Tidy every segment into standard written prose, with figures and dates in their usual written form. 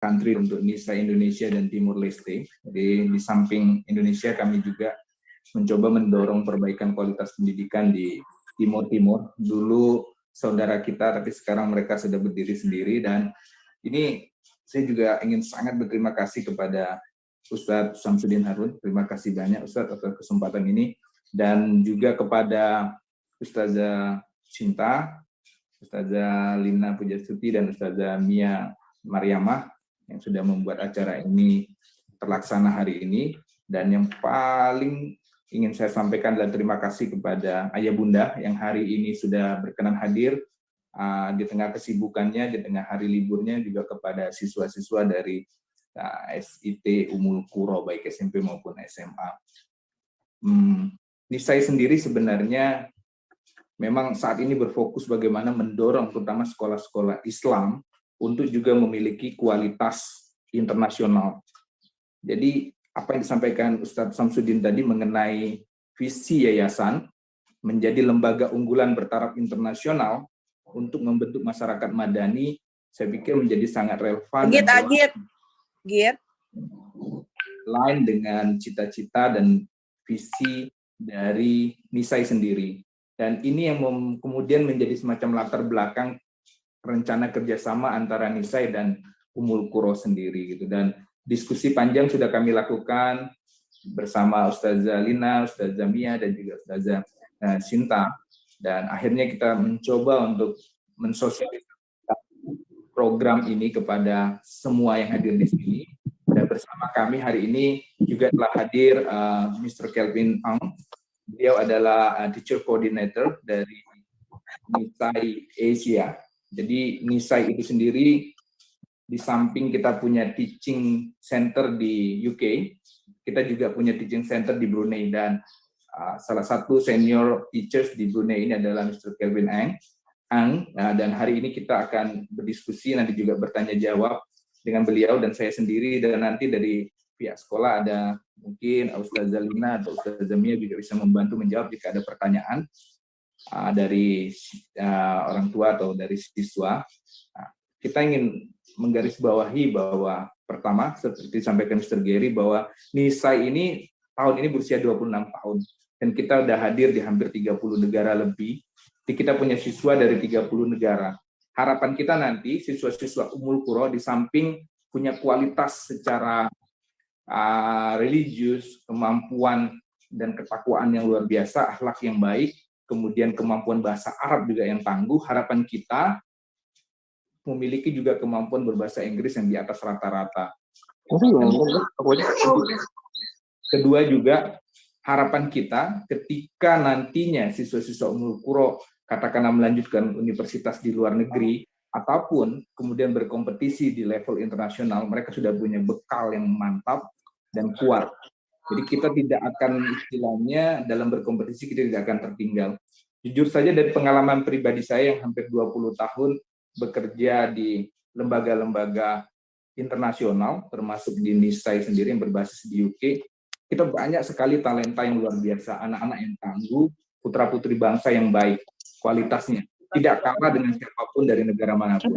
country untuk Nisai Indonesia dan Timur Leste. Jadi di samping Indonesia kami juga mencoba mendorong perbaikan kualitas pendidikan di Timur-Timur. Dulu saudara kita, tapi sekarang mereka sudah berdiri sendiri. Dan ini saya juga ingin sangat berterima kasih kepada Ustadz Samsudin Harun. Terima kasih banyak Ustadz atas kesempatan ini. Dan juga kepada Ustazah Cinta, Ustazah Lina Pujastuti, dan Ustazah Mia Mariamah yang sudah membuat acara ini terlaksana hari ini. Dan yang paling ingin saya sampaikan adalah terima kasih kepada Ayah Bunda yang hari ini sudah berkenan hadir di tengah kesibukannya, di tengah hari liburnya, juga kepada siswa-siswa dari SIT Ummul Quro, baik SMP maupun SMA. Nisai sendiri sebenarnya memang saat ini berfokus bagaimana mendorong terutama sekolah-sekolah Islam untuk juga memiliki kualitas internasional. Jadi apa yang disampaikan Ustadz Samsudin tadi mengenai visi yayasan menjadi lembaga unggulan bertaraf internasional untuk membentuk masyarakat madani, saya pikir menjadi sangat relevan lain dengan cita-cita dan visi dari Nisai sendiri. Dan ini yang kemudian menjadi semacam latar belakang rencana kerjasama antara Nisai dan Ummul Quro sendiri gitu. Dan diskusi panjang sudah kami lakukan bersama Ustazah Lina, Ustazah Mia, dan juga Ustazah Sinta. Dan akhirnya kita mencoba untuk mensosialisasikan program ini kepada semua yang hadir di sini. Dan bersama kami hari ini juga telah hadir Mr. Kelvin Ang. Beliau adalah teacher coordinator dari Nisai Asia. Jadi Nisai itu sendiri, di samping kita punya teaching center di UK, kita juga punya teaching center di Brunei. Dan salah satu senior teachers di Brunei ini adalah Mr. Kelvin Ang. Dan hari ini kita akan berdiskusi, nanti juga bertanya jawab dengan beliau dan saya sendiri. Dan nanti dari pihak sekolah ada mungkin Ustazah Lina atau Ustazah Mia juga bisa membantu menjawab jika ada pertanyaan dari orang tua atau dari siswa. Kita ingin menggarisbawahi bahwa pertama, seperti disampaikan Mr. Gary, bahwa Nisai ini tahun ini berusia 26 tahun. Dan kita sudah hadir di hampir 30 negara lebih. Jadi kita punya siswa dari 30 negara. Harapan kita nanti siswa-siswa Ummul Quro di samping punya kualitas secara religius, kemampuan dan ketakwaan yang luar biasa, akhlak yang baik, kemudian kemampuan bahasa Arab juga yang tangguh. Harapan kita memiliki juga kemampuan berbahasa Inggris yang di atas rata-rata. Kedua juga, harapan kita ketika nantinya siswa-siswa Ummul Quro katakanlah melanjutkan universitas di luar negeri, ataupun kemudian berkompetisi di level internasional, mereka sudah punya bekal yang mantap dan kuat. Jadi kita tidak akan, istilahnya dalam berkompetisi kita tidak akan tertinggal. Jujur saja dari pengalaman pribadi saya yang hampir 20 tahun bekerja di lembaga-lembaga internasional, termasuk di Nisai sendiri yang berbasis di UK, kita banyak sekali talenta yang luar biasa, anak-anak yang tangguh, putra-putri bangsa yang baik kualitasnya. Tidak kalah dengan siapapun dari negara manapun.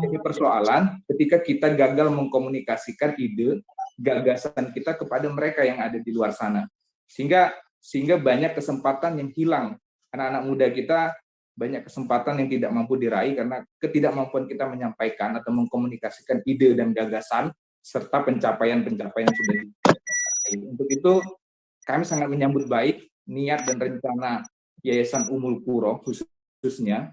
Jadi persoalan ketika kita gagal mengkomunikasikan ide, gagasan kita kepada mereka yang ada di luar sana. Sehingga banyak kesempatan yang hilang. Anak-anak muda kita banyak kesempatan yang tidak mampu diraih karena ketidakmampuan kita menyampaikan atau mengkomunikasikan ide dan gagasan serta pencapaian-pencapaian yang sudah dicapai. Untuk itu kami sangat menyambut baik niat dan rencana Yayasan Ummul Quro khususnya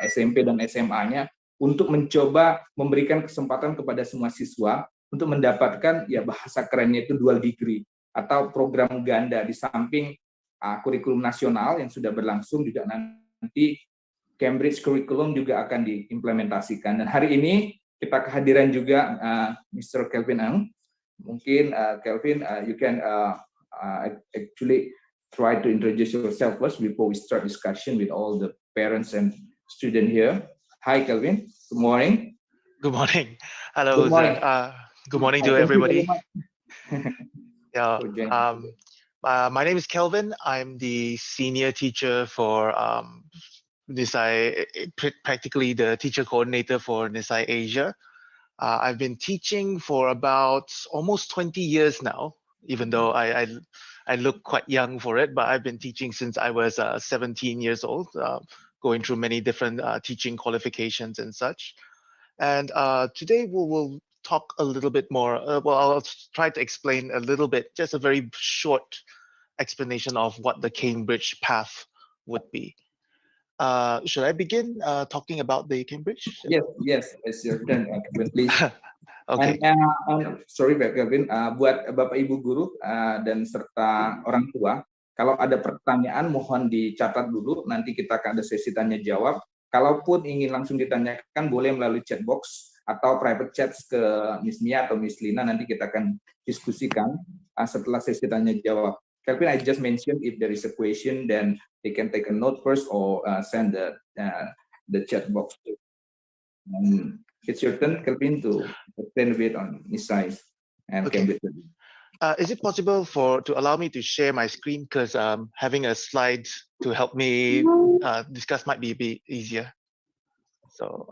SMP dan SMA-nya untuk mencoba memberikan kesempatan kepada semua siswa untuk mendapatkan ya bahasa kerennya itu dual degree atau program ganda di samping kurikulum nasional yang sudah berlangsung, juga nanti Cambridge Curriculum juga akan diimplementasikan. Dan hari ini kita kehadiran juga Mr. Kelvin Ang. Mungkin Kelvin, you can actually try to introduce yourself first before we start discussion with all the parents and students here. Hi, Kelvin. Good morning. Good morning. Hello. Good morning. Good morning to everybody. Yeah. My name is Kelvin. I'm the senior teacher for Nisai, practically the teacher coordinator for Nisai Asia. I've been teaching for about almost 20 years now, even though I look quite young for it, but I've been teaching since I was 17 years old, going through many different teaching qualifications and such. And today we'll talk a little bit more. Well, I'll try to explain a little bit, just a very short explanation of what the Cambridge path would be. Should I begin talking about the Cambridge? Yes, it's your turn, Kevin, please. Okay. And sorry, Kevin, buat Bapak Ibu guru dan serta orang tua, kalau ada pertanyaan mohon dicatat dulu, nanti kita akan ada sesi tanya jawab. Kalaupun ingin langsung ditanyakan, boleh melalui chat box atau private chat ke Miss Mia atau Miss Lina, nanti kita akan diskusikan setelah sesi tanya jawab. Kelvin, I just mentioned if there is a question, then they can take a note first or send the chat box. It's your turn, Kelvin, to explain a bit on Nisai and Cambridge. Is it possible to allow me to share my screen, because having a slide to help me discuss might be a bit easier. So,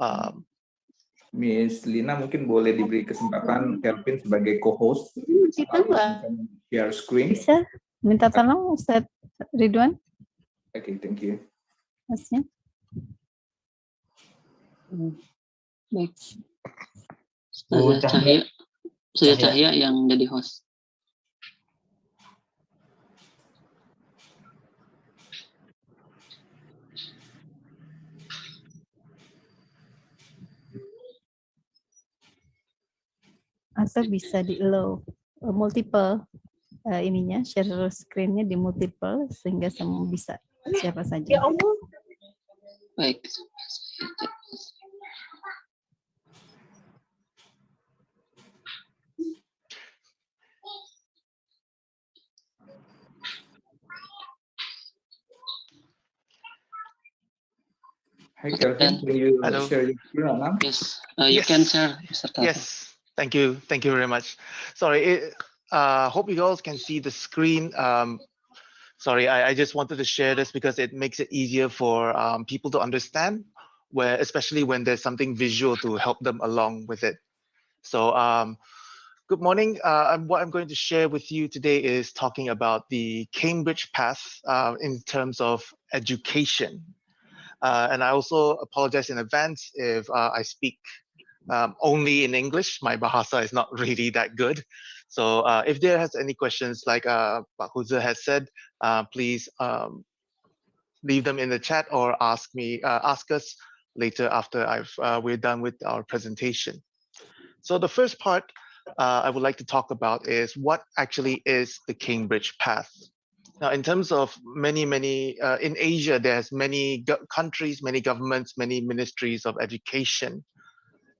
Miss Lina mungkin boleh diberi kesempatan Kelvin sebagai co-host. Share screen. Bisa minta tolong Ustaz Ridwan. Okay, thank you. Masnya. Baik. Saya Cahya yang jadi host. Atau bisa di allow multiple ininya share screen-nya di multiple sehingga semua bisa siapa saja. Ya Allah. Baik. Hi, Kelvin. Can you share your screen now? Yes, you can share, Mr. Kelvin. Yes, thank you very much. Sorry, hope you guys can see the screen. Sorry, I just wanted to share this because it makes it easier for people to understand, especially when there's something visual to help them along with it. So, good morning. What I'm going to share with you today is talking about the Cambridge path in terms of education. And I also apologize in advance if I speak only in English. My Bahasa is not really that good. So if there has any questions, like Pak Huza has said, please leave them in the chat or ask us later after we're done with our presentation. So the first part I would like to talk about is what actually is the Cambridge path. Now, in terms of many, in Asia, there's many countries, many governments, many ministries of education.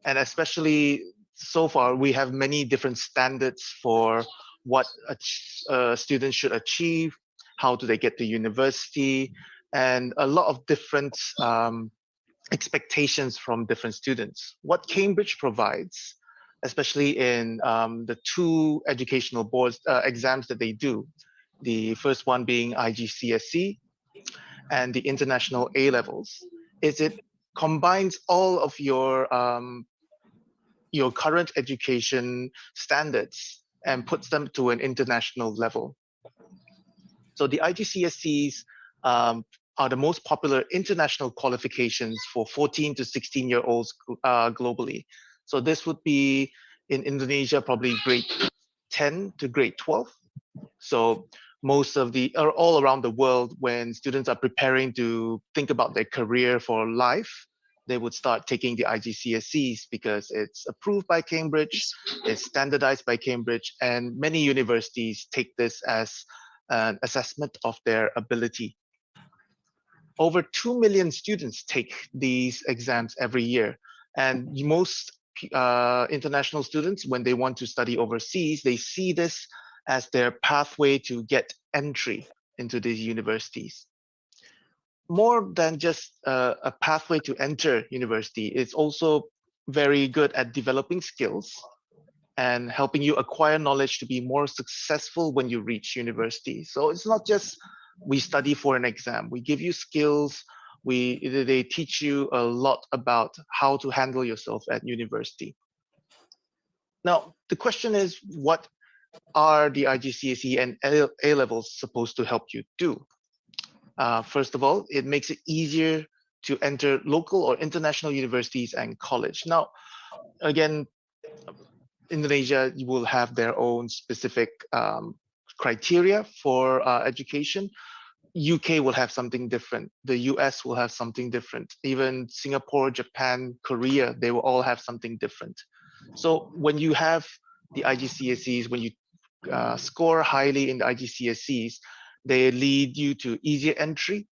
And especially so far, we have many different standards for what students should achieve, how do they get to university, and a lot of different expectations from different students. What Cambridge provides, especially in the two educational boards exams that they do, the first one being Igcse and the international A-levels, is it combines all of your current education standards and puts them to an international level. So the Igcses are the most popular international qualifications for 14 to 16-year-olds globally. So this would be in Indonesia, probably grade 10 to grade 12. So most of all around the world, when students are preparing to think about their career for life, they would start taking the Igcses because it's approved by Cambridge, it's standardized by Cambridge, and many universities take this as an assessment of their ability. Over 2 million students take these exams every year, and most international students, when they want to study overseas, they see this as their pathway to get entry into these universities. More than just a pathway to enter university, it's also very good at developing skills and helping you acquire knowledge to be more successful when you reach university. So it's not just we study for an exam. We give you skills. They teach you a lot about how to handle yourself at university. Now, the question is, what are the IGCSE and A levels supposed to help you do? First of all, it makes it easier to enter local or international universities and college. Now, again, Indonesia will have their own specific criteria for education. UK will have something different. The US will have something different. Even Singapore, Japan, Korea, they will all have something different. So when you have the IGCSEs, when you score highly in the IGCSEs, they lead you to easier entry,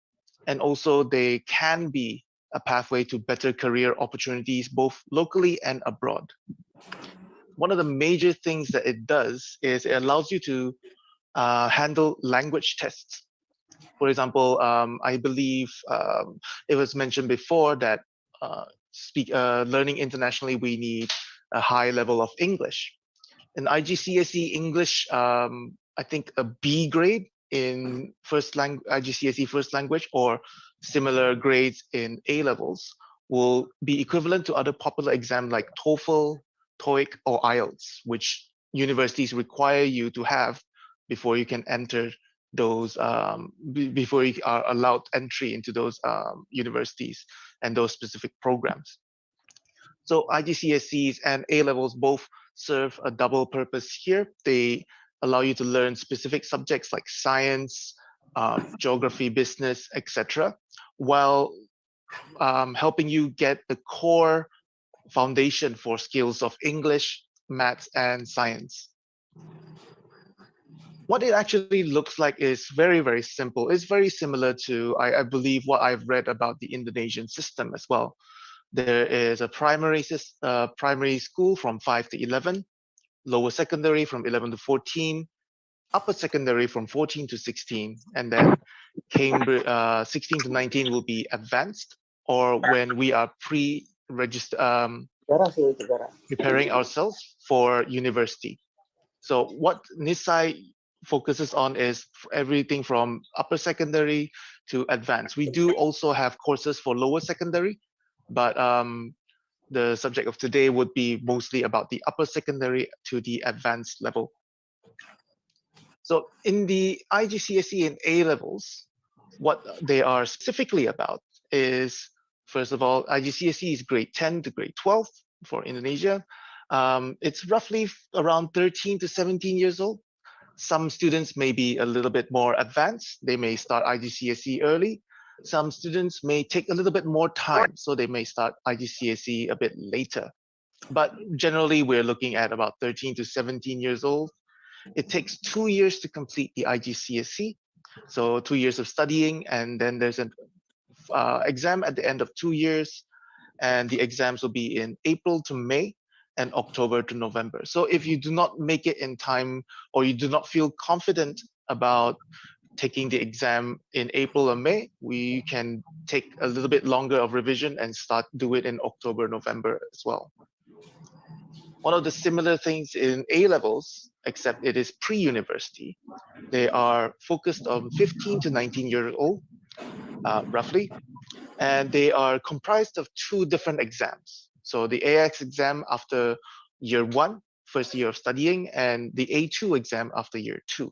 and also they can be a pathway to better career opportunities, both locally and abroad. One of the major things that it does is it allows you to handle language tests. For example, I believe it was mentioned before that learning internationally, we need a high level of English. In IGCSE English, I think a B grade in IGCSE first language or similar grades in A levels will be equivalent to other popular exams like TOEFL, TOEIC, or IELTS, which universities require you to have before you can enter those, before you are allowed entry into those universities and those specific programs. So IGCSEs and A levels both serve a double purpose here. They allow you to learn specific subjects like science, geography, business, etc., while helping you get the core foundation for skills of English, maths, and science. What it actually looks like is very, very simple. It's very similar to, I believe, what I've read about the Indonesian system as well. There is a primary school from 5 to 11, lower secondary from 11 to 14, upper secondary from 14 to 16, and then Cambridge 16 to 19 will be advanced, or when we are preparing ourselves for university. So what Nisai focuses on is everything from upper secondary to advanced. We do also have courses for lower secondary, but the subject of today would be mostly about the upper secondary to the advanced level. So in the IGCSE and A levels, what they are specifically about is, first of all, IGCSE is grade 10 to grade 12 for Indonesia. It's roughly around 13 to 17 years old. Some students may be a little bit more advanced. They may start IGCSE early. Some students may take a little bit more time, so they may start IGCSE a bit later. But generally, we're looking at about 13 to 17 years old. It takes 2 years to complete the IGCSE, so 2 years of studying, and then there's an exam at the end of 2 years, and the exams will be in April to May and October to November. So if you do not make it in time, or you do not feel confident about taking the exam in April or May, we can take a little bit longer of revision and do it in October, November as well. One of the similar things in A levels, except it is pre-university, they are focused on 15 to 19 years old, roughly, and they are comprised of 2 different exams. So the AX exam after year 1, first year of studying, and the A2 exam after year 2.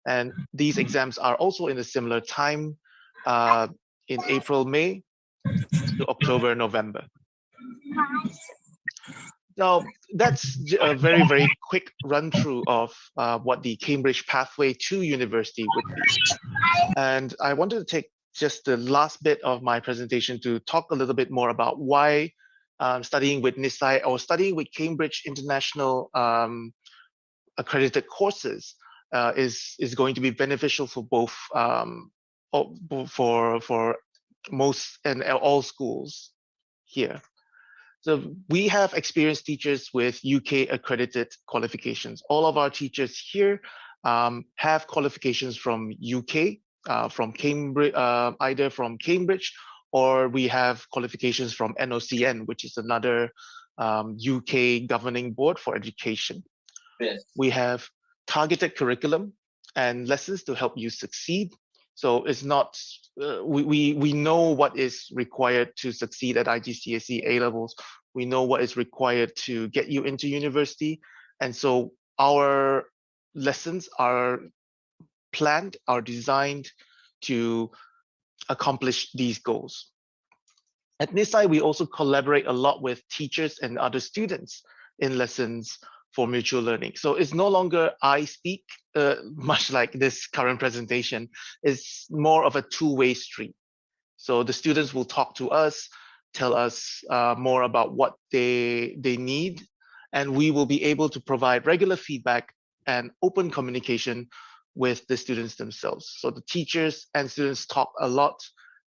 And these exams are also in a similar time, in April, May to October, November. Now, that's a very, very quick run through of what the Cambridge pathway to university would be. And I wanted to take just the last bit of my presentation to talk a little bit more about why studying with Nisai or studying with Cambridge International accredited courses is going to be beneficial for both for most and all schools here. So we have experienced teachers with UK accredited qualifications. All of our teachers here have qualifications from UK, from Cambridge, either from Cambridge, or we have qualifications from NOCN, which is another UK governing board for education. Yes. We have targeted curriculum and lessons to help you succeed. So it's not, we know what is required to succeed at IGCSE A levels. We know what is required to get you into university. And so our lessons are planned, are designed to accomplish these goals. At Nisai, we also collaborate a lot with teachers and other students in lessons for mutual learning. So it's no longer I speak, much like this current presentation. It's more of a two-way street. So the students will talk to us, tell us more about what they need, and we will be able to provide regular feedback and open communication with the students themselves. So the teachers and students talk a lot.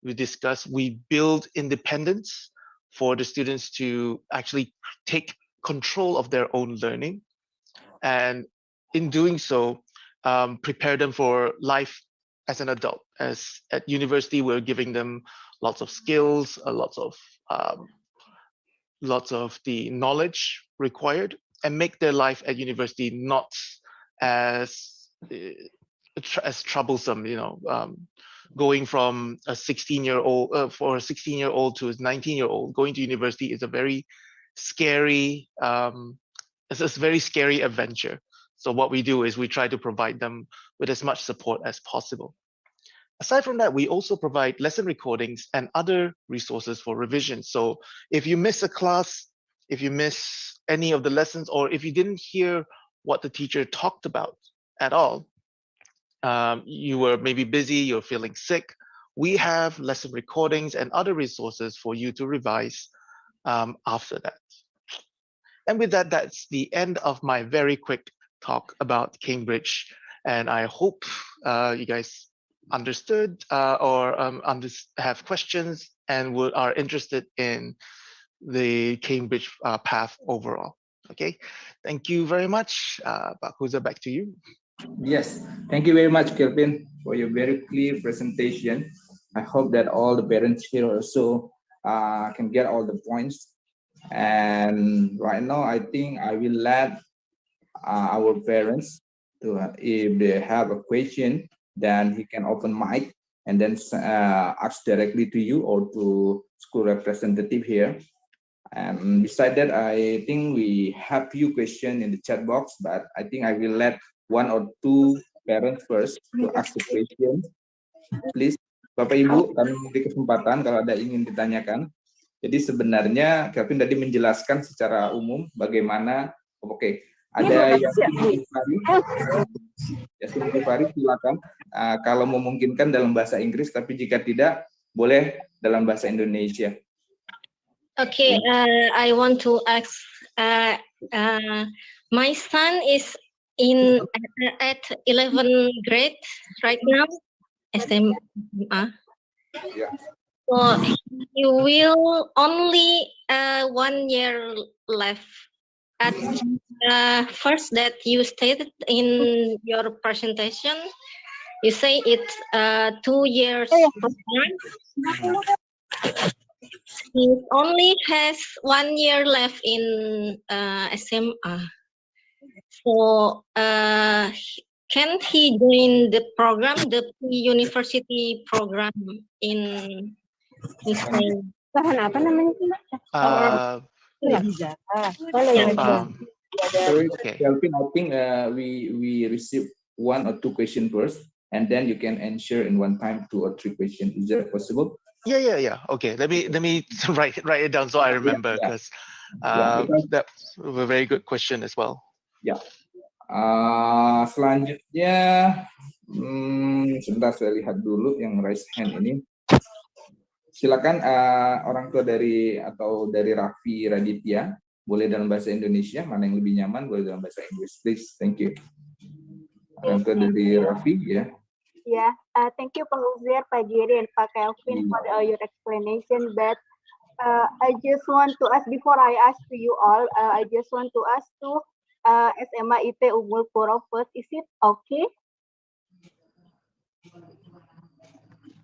We discuss, we build independence for the students to actually take control of their own learning. And in doing so, prepare them for life as an adult. As at university, we're giving them lots of skills, lots of the knowledge required, and make their life at university not as troublesome. Going from a 16-year-old for a 16-year-old to a 19-year-old, going to university is a very scary. It's a very scary adventure. So what we do is we try to provide them with as much support as possible. Aside from that, we also provide lesson recordings and other resources for revision. So if you miss a class, if you miss any of the lessons, or if you didn't hear what the teacher talked about at all, you were maybe busy, you're feeling sick, we have lesson recordings and other resources for you to revise after that. And with that, that's the end of my very quick talk about Cambridge. And I hope you guys understood or have questions and are interested in the Cambridge path overall. Okay, thank you very much. Pak Huza, back to you. Yes, thank you very much, Kelvin, for your very clear presentation. I hope that all the parents here also can get all the points. And right now, I think I will let our parents to, if they have a question, then he can open mic and then ask directly to you or to school representative here. And beside that, I think we have few questions in the chat box, but I think I will let one or two parents first to ask the question. Please, Bapak Ibu, kami memberi kesempatan kalau ada ingin ditanyakan. Jadi sebenarnya Kelvin tadi menjelaskan secara umum bagaimana. Oke, ada Yasin Gifari, silakan. Kalau memungkinkan dalam bahasa Inggris, tapi jika tidak, boleh dalam bahasa Indonesia. Okay, I want to ask. My son is at 11th grade right now, SMA. Yeah. So he will only 1 year left. At first that you stated in your presentation, you say it's 2 years program. He only has 1 year left in SMA. So can he join the program, the university program in Nisai? Apa namanya? Sorry, Okay. Kelvin, I think we received 1 or 2 questions first, and then you can answer in one time 2 or 3 questions. Is that possible? Yeah. Okay, let me write it down so I remember, because that's a very good question as well. Ya. Selanjutnya, sebentar saya lihat dulu yang raise hand ini. Silakan orang tua dari Raffi Raditya, boleh dalam bahasa Indonesia, mana yang lebih nyaman, boleh dalam bahasa Inggris, please. Thank you. Orang tua dari Raffi, ya. Yeah, thank you Pak Uzair, Pak Jerry, and Pak Kelvin for your explanation. But I just want to ask, before I ask to you all, I just want to ask to SMA IT Ummul Quro first. Is it okay?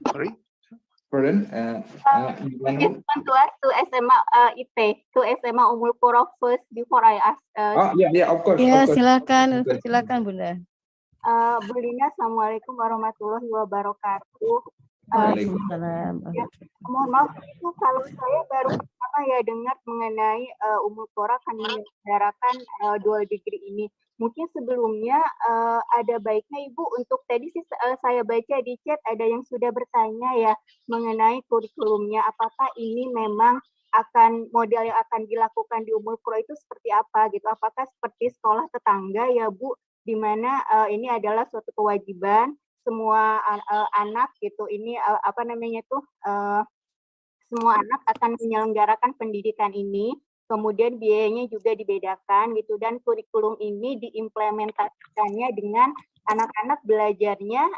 Sorry? Pardon? I just want to ask to SMA IT, to SMA Ummul Quro first before I ask. Yeah, of course. Ya, of course. silakan Bunda. Bu Lina, Assalamualaikum warahmatullahi wabarakatuh. Waalaikumsalam. Ya, mohon maaf itu kalau saya baru pertama ya dengar mengenai Ummul Quro akan menyelenggarakan dual degree ini. Mungkin sebelumnya ada baiknya Ibu untuk tadi sih saya baca di chat ada yang sudah bertanya ya mengenai kurikulumnya. Apakah ini memang akan model yang akan dilakukan di Ummul Quro itu seperti apa gitu? Apakah seperti sekolah tetangga ya Bu, di mana ini adalah suatu kewajiban semua anak gitu ini apa namanya tuh semua anak akan menyelenggarakan pendidikan ini, kemudian biayanya juga dibedakan gitu dan kurikulum ini diimplementasikannya dengan anak-anak belajarnya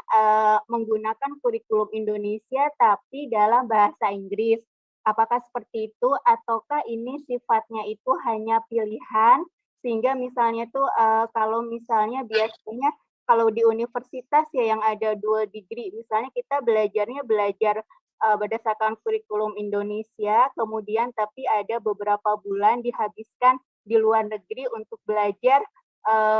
menggunakan kurikulum Indonesia tapi dalam bahasa Inggris. Apakah seperti itu ataukah ini sifatnya itu hanya pilihan sehingga misalnya tuh kalau misalnya biasanya kalau di universitas ya yang ada dual degree, misalnya kita belajar berdasarkan kurikulum Indonesia, kemudian tapi ada beberapa bulan dihabiskan di luar negeri untuk belajar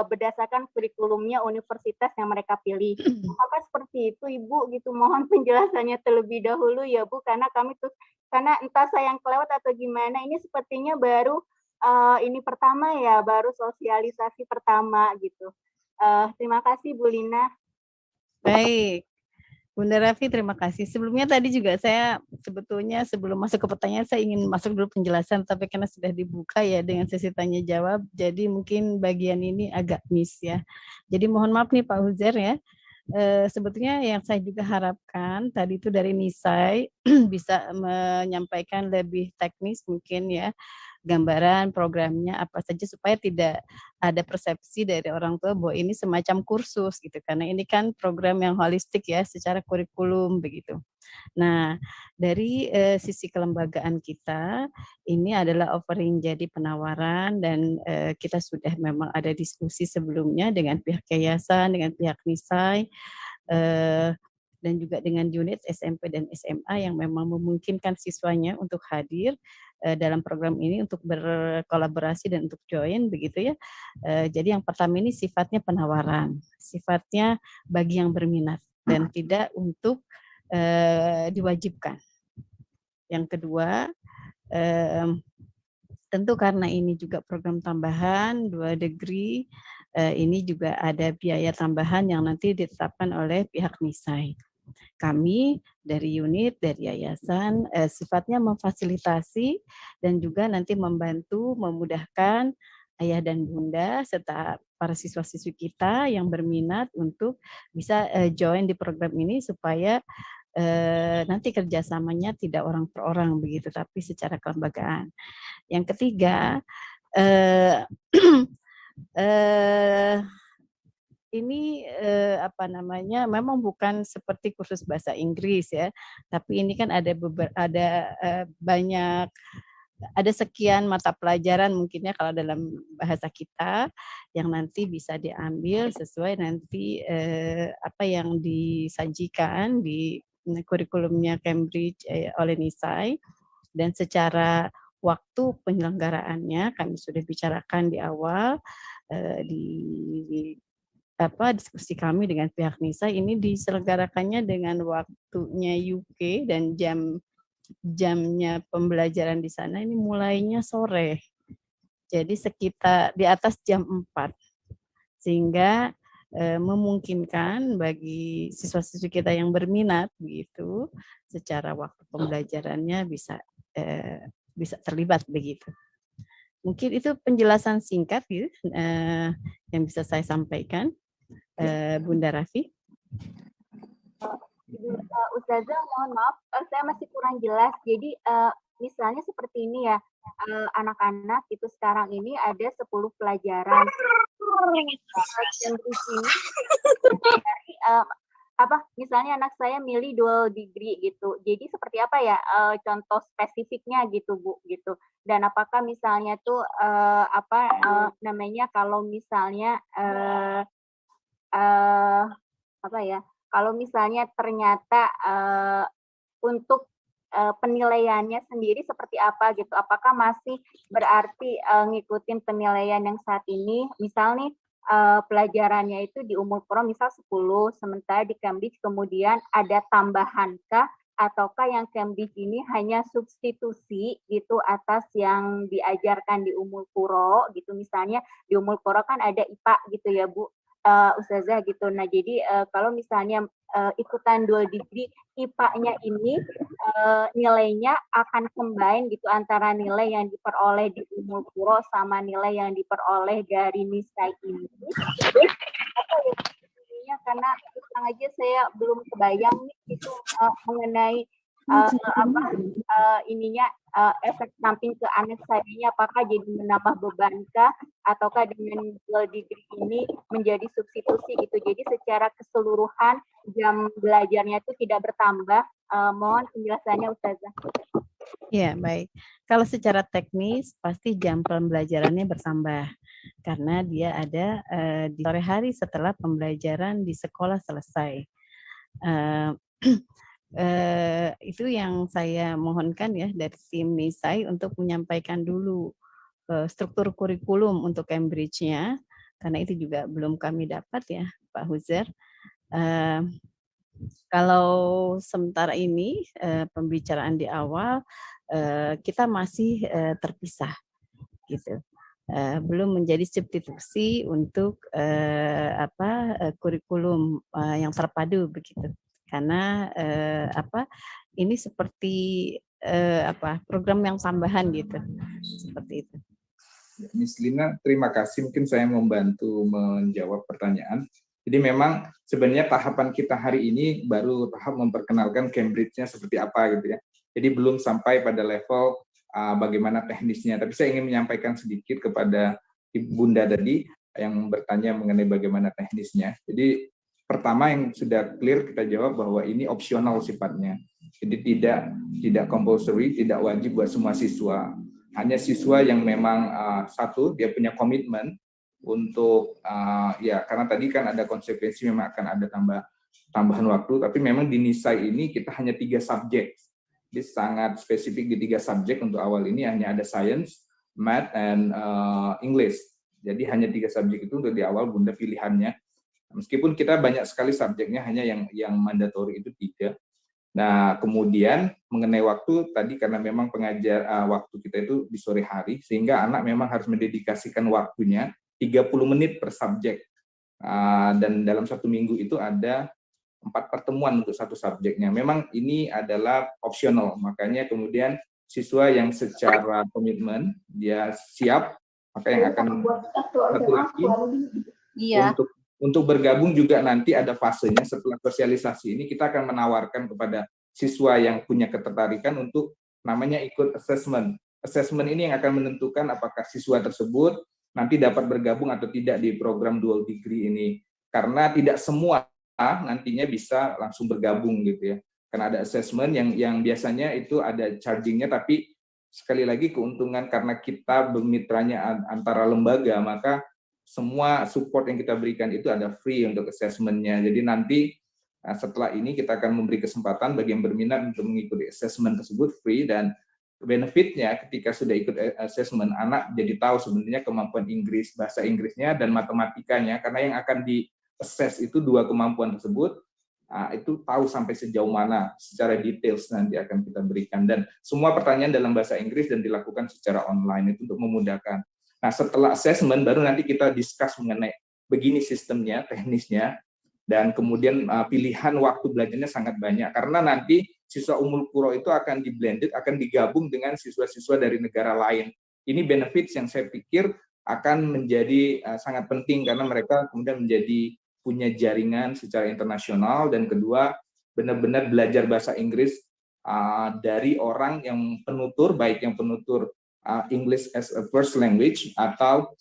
berdasarkan kurikulumnya universitas yang mereka pilih. Apakah seperti itu Ibu gitu? Mohon penjelasannya terlebih dahulu ya Bu, karena karena entah saya yang kelewat atau gimana, ini sepertinya baru ini pertama ya, baru sosialisasi pertama gitu. Terima kasih Bu Lina. Baik, Bunda Raffi terima kasih. Sebelumnya tadi juga saya sebetulnya sebelum masuk ke pertanyaan saya ingin masuk dulu penjelasan, tapi karena sudah dibuka ya dengan sesi tanya jawab, jadi mungkin bagian ini agak miss ya. Jadi mohon maaf nih Pak Huzair ya. Sebetulnya yang saya juga harapkan tadi itu dari Nisai bisa menyampaikan lebih teknis mungkin ya gambaran programnya apa saja supaya tidak ada persepsi dari orang tua bahwa ini semacam kursus gitu karena ini kan program yang holistik ya secara kurikulum begitu. Nah, dari sisi kelembagaan kita ini adalah offering jadi penawaran dan kita sudah memang ada diskusi sebelumnya dengan pihak yayasan, dengan pihak Nisai dan juga dengan unit SMP dan SMA yang memang memungkinkan siswanya untuk hadir dalam program ini untuk berkolaborasi dan untuk join begitu ya. Jadi yang pertama ini sifatnya penawaran, sifatnya bagi yang berminat dan tidak untuk diwajibkan. Yang kedua, tentu karena ini juga program tambahan 2 degree, ini juga ada biaya tambahan yang nanti ditetapkan oleh pihak Nisai. Kami dari unit, dari yayasan, sifatnya memfasilitasi dan juga nanti membantu, memudahkan ayah dan bunda serta para siswa-siswi kita yang berminat untuk bisa join di program ini supaya nanti kerjasamanya tidak orang per orang begitu, tapi secara kelembagaan. Yang ketiga, ini apa namanya memang bukan seperti kursus bahasa Inggris ya, tapi ini kan ada banyak ada sekian mata pelajaran mungkinnya kalau dalam bahasa kita yang nanti bisa diambil sesuai nanti apa yang disajikan di kurikulumnya Cambridge oleh Nisai dan secara waktu penyelenggaraannya kami sudah bicarakan di awal di diskusi kami dengan pihak Nisai ini diselenggarakannya dengan waktunya UK dan jamnya pembelajaran di sana ini mulainya sore. Jadi sekitar di atas jam 4. Sehingga memungkinkan bagi siswa-siswi kita yang berminat begitu secara waktu pembelajarannya bisa terlibat begitu. Mungkin itu penjelasan singkat gitu, yang bisa saya sampaikan. Bunda Raffi. Ustazah, mohon maaf, saya masih kurang jelas. Jadi misalnya seperti ini ya, anak-anak itu sekarang ini ada 10 pelajaran. Dan di sini misalnya anak saya milih dual degree gitu. Jadi seperti apa ya contoh spesifiknya gitu Bu gitu. Dan apakah misalnya tuh kalau misalnya kalau misalnya ternyata untuk penilaiannya sendiri seperti apa gitu, apakah masih berarti ngikutin penilaian yang saat ini, misal nih pelajarannya itu di Ummul Quro misal 10, sementara di Cambridge kemudian ada tambahankah ataukah yang Cambridge ini hanya substitusi gitu atas yang diajarkan di Ummul Quro gitu, misalnya di Ummul Quro kan ada IPA gitu ya Bu Ustazah gitu. Nah jadi kalau misalnya ikutan dual degree IPA-nya ini nilainya akan combine gitu antara nilai yang diperoleh di Ummul Quro sama nilai yang diperoleh dari Nisai Indonesia. Apa ya karena terang aja saya belum kebayang nih itu mengenai efek samping ke anak sayanya, apakah jadi menambah bebankah ataukah dengan dual degree ini menjadi substitusi gitu. Jadi secara keseluruhan jam belajarnya itu tidak bertambah. Mohon penjelasannya Ustazah. Ya, baik. Kalau secara teknis pasti jam pembelajarannya bertambah karena dia ada di sore hari setelah pembelajaran di sekolah selesai. Itu yang saya mohonkan ya dari tim Nisai untuk menyampaikan dulu struktur kurikulum untuk Cambridge-nya, karena itu juga belum kami dapat ya Pak Huzer. Kalau sementara ini pembicaraan di awal kita masih terpisah gitu. Belum menjadi substitusi untuk kurikulum yang terpadu begitu. Karena ini seperti program yang tambahan gitu, seperti itu. Miss Lina, terima kasih. Mungkin saya membantu menjawab pertanyaan. Jadi memang sebenarnya tahapan kita hari ini baru tahap memperkenalkan Cambridge-nya seperti apa gitu ya. Jadi belum sampai pada level bagaimana teknisnya. Tapi saya ingin menyampaikan sedikit kepada Ibu Bunda tadi yang bertanya mengenai bagaimana teknisnya. Jadi pertama yang sudah clear kita jawab bahwa ini opsional sifatnya. Jadi tidak compulsory, tidak wajib buat semua siswa. Hanya siswa yang memang satu dia punya komitmen untuk karena tadi kan ada konsekuensi memang akan ada tambahan waktu, tapi memang di Nisai ini kita hanya 3 subjek. Jadi sangat spesifik di 3 subjek untuk awal ini hanya ada science, math, and English. Jadi hanya 3 subjek itu untuk di awal Bunda pilihannya. Meskipun kita banyak sekali subjeknya, hanya yang mandatory itu 3. Nah, kemudian mengenai waktu tadi karena memang waktu kita itu di sore hari, sehingga anak memang harus mendedikasikan waktunya 30 menit per subjek. Dan dalam 1 minggu itu ada 4 pertemuan untuk 1 subjeknya. Memang ini adalah opsional, makanya kemudian siswa yang secara komitmen dia siap, maka yang akan satu lagi untuk bergabung juga nanti ada fasenya. Setelah sosialisasi ini kita akan menawarkan kepada siswa yang punya ketertarikan untuk namanya ikut assessment. Assessment ini yang akan menentukan apakah siswa tersebut nanti dapat bergabung atau tidak di program dual degree ini. Karena tidak semua nantinya bisa langsung bergabung gitu ya. Karena ada assessment yang biasanya itu ada charging-nya, tapi sekali lagi keuntungan karena kita bermitranya antara lembaga, maka semua support yang kita berikan itu ada free untuk assessment-nya. Jadi nanti setelah ini kita akan memberi kesempatan bagi yang berminat untuk mengikuti assessment tersebut free, dan benefitnya ketika sudah ikut assessment, anak jadi tahu sebenarnya kemampuan Inggris, bahasa Inggrisnya, dan matematikanya, karena yang akan di-assess itu 2 kemampuan tersebut, itu tahu sampai sejauh mana secara details nanti akan kita berikan. Dan semua pertanyaan dalam bahasa Inggris dan dilakukan secara online itu untuk memudahkan. Nah, setelah assessment baru nanti kita discuss mengenai begini sistemnya, teknisnya, dan kemudian pilihan waktu belajarnya sangat banyak. Karena nanti siswa Ummul Quro itu akan di-blended, akan digabung dengan siswa-siswa dari negara lain. Ini benefits yang saya pikir akan menjadi sangat penting karena mereka kemudian menjadi punya jaringan secara internasional, dan kedua benar-benar belajar bahasa Inggris dari orang yang penutur, baik yang penutur English as a first language atau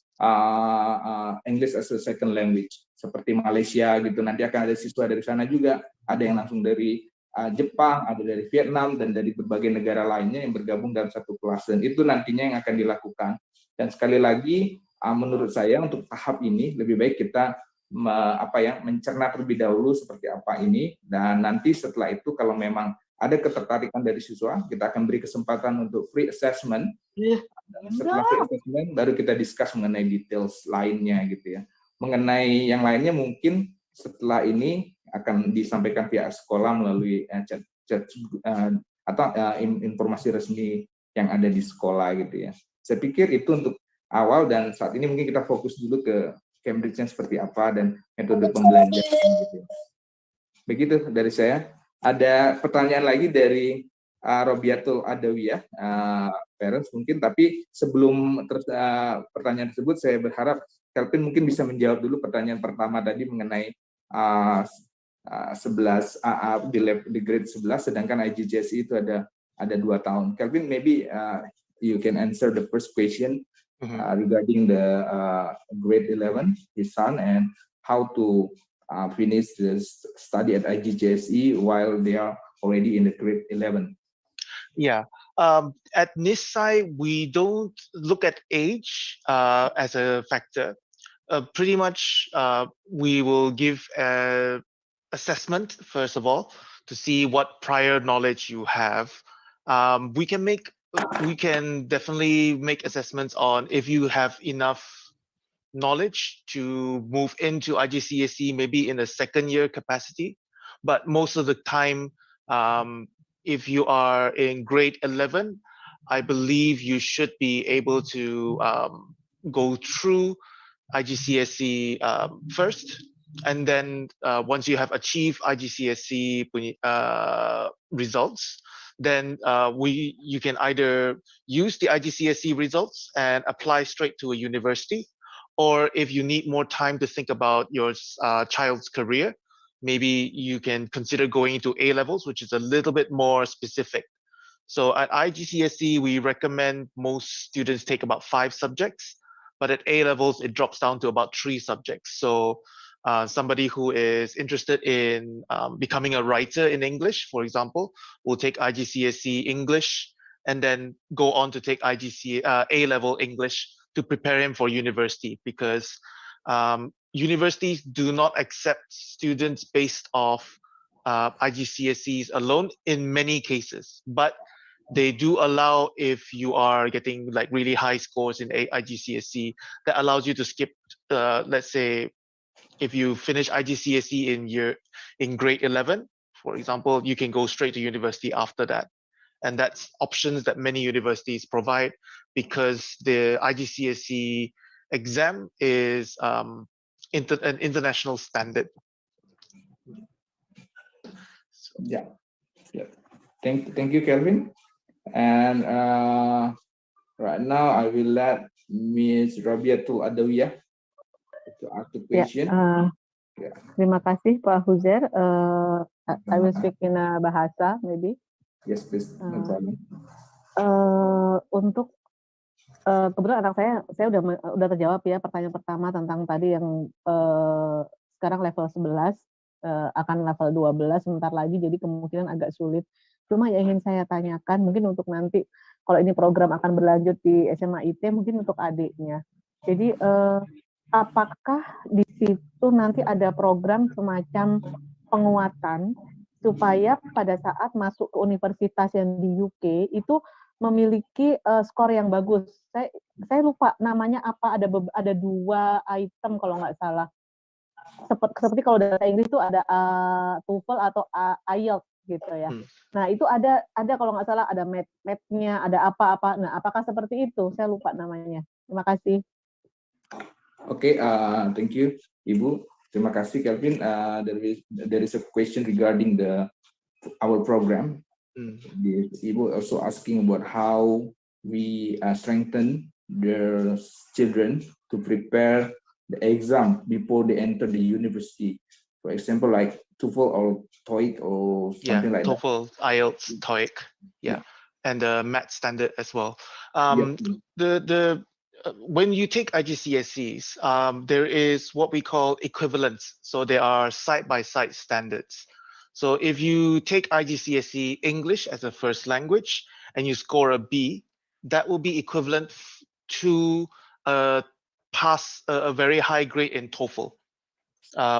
English as a second language seperti Malaysia gitu. Nanti akan ada siswa dari sana juga, ada yang langsung dari Jepang, ada dari Vietnam, dan dari berbagai negara lainnya yang bergabung dalam satu kelas, dan itu nantinya yang akan dilakukan. Dan sekali lagi menurut saya untuk tahap ini lebih baik kita mencerna terlebih dahulu seperti apa ini, dan nanti setelah itu kalau memang ada ketertarikan dari siswa, kita akan beri kesempatan untuk free assessment. Setelah free assessment, baru kita discuss mengenai details lainnya gitu ya. mengenai yang lainnya mungkin setelah ini akan disampaikan pihak sekolah melalui chat atau informasi resmi yang ada di sekolah gitu ya. Saya pikir itu untuk awal, dan saat ini mungkin kita fokus dulu ke Cambridge-nya seperti apa dan metode pembelajaran gitu. Begitu dari saya. Ada pertanyaan lagi dari Robiatul Adawiyah, parents mungkin, tapi sebelum pertanyaan tersebut saya berharap Kelvin mungkin bisa menjawab dulu pertanyaan pertama tadi mengenai 11 AA di grade 11, sedangkan IGCSE itu ada 2 tahun. Kelvin, maybe you can answer the first question regarding the grade 11, his son, and how to finish the study at IGCSE while they are already in the grade 11. Yeah, at Nisai, we don't look at age as a factor. Pretty much, we will give an assessment, first of all, to see what prior knowledge you have. We can definitely make assessments on if you have enough knowledge to move into IGCSE, maybe in a second year capacity. But most of the time, if you are in grade 11, I believe you should be able to go through IGCSE first, and then once you have achieved IGCSE results, then you can either use the IGCSE results and apply straight to a university, or if you need more time to think about your child's career, maybe you can consider going into A levels, which is a little bit more specific. So at IGCSE, we recommend most students take about 5 subjects, but at A levels, it drops down to about 3 subjects. So somebody who is interested in becoming a writer in English, for example, will take IGCSE English and then go on to take A level English to prepare him for university, because universities do not accept students based off IGCSEs alone in many cases, but they do allow, if you are getting like really high scores in IGCSE, that allows you to skip, let's say, if you finish IGCSE in grade 11, for example, you can go straight to university after that. And that's options that many universities provide, because the IGCSE exam is an international standard. Yeah. Thank you, Kelvin. And right now I will let Ms. Rabiatul Adawiyah to ask the question. Terima kasih Pak Huzair. I will speak in bahasa maybe. Yes, please. No problem. Untuk kebetulan anak saya udah terjawab ya pertanyaan pertama tentang tadi yang sekarang level 11 akan level 12 sebentar lagi, jadi kemungkinan agak sulit. Cuma yang ingin saya tanyakan mungkin untuk nanti kalau ini program akan berlanjut di SMA IT, mungkin untuk adiknya. Jadi apakah di situ nanti ada program semacam penguatan supaya pada saat masuk ke universitas yang di UK itu memiliki skor yang bagus? Saya lupa namanya apa, ada 2 item kalau nggak salah. Seperti kalau bahasa Inggris itu ada TOEFL atau IELTS gitu ya. Nah itu ada kalau nggak salah ada math-nya, ada apa-apa. Nah apakah seperti itu? Saya lupa namanya. Terima kasih. Okay, thank you, Ibu. Terima kasih, Kelvin. There is a question regarding our program. Ibu also asking about how we strengthen their children to prepare the exam before they enter the university. For example, like TOEFL or TOEIC or something like TOEFL, that. IELTS, TOEIC, and the math standard as well. When you take IGCSEs, there is what we call equivalence. So there are side-by-side standards. So if you take IGCSE English as a first language and you score a B, that will be equivalent to pass a very high grade in TOEFL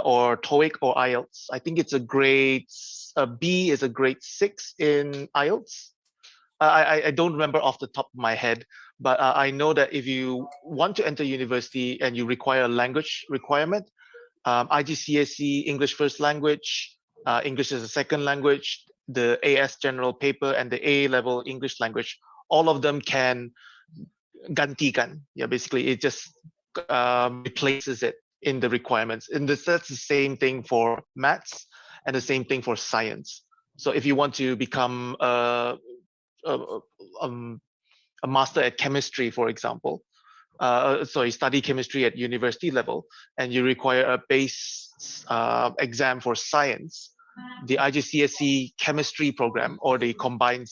or TOEIC or IELTS. I think it's a B is a grade 6 in IELTS. I don't remember off the top of my head, But I know that if you want to enter university and you require a language requirement, IGCSE, English first language, English as a second language, the AS general paper, and the A-level English language, all of them can gantikan. Yeah, basically it just replaces it in the requirements. And that's the same thing for maths and the same thing for science. So if you want to become a master at chemistry, for example, study chemistry at university level, and you require a base exam for science, the IGCSE chemistry program or the combined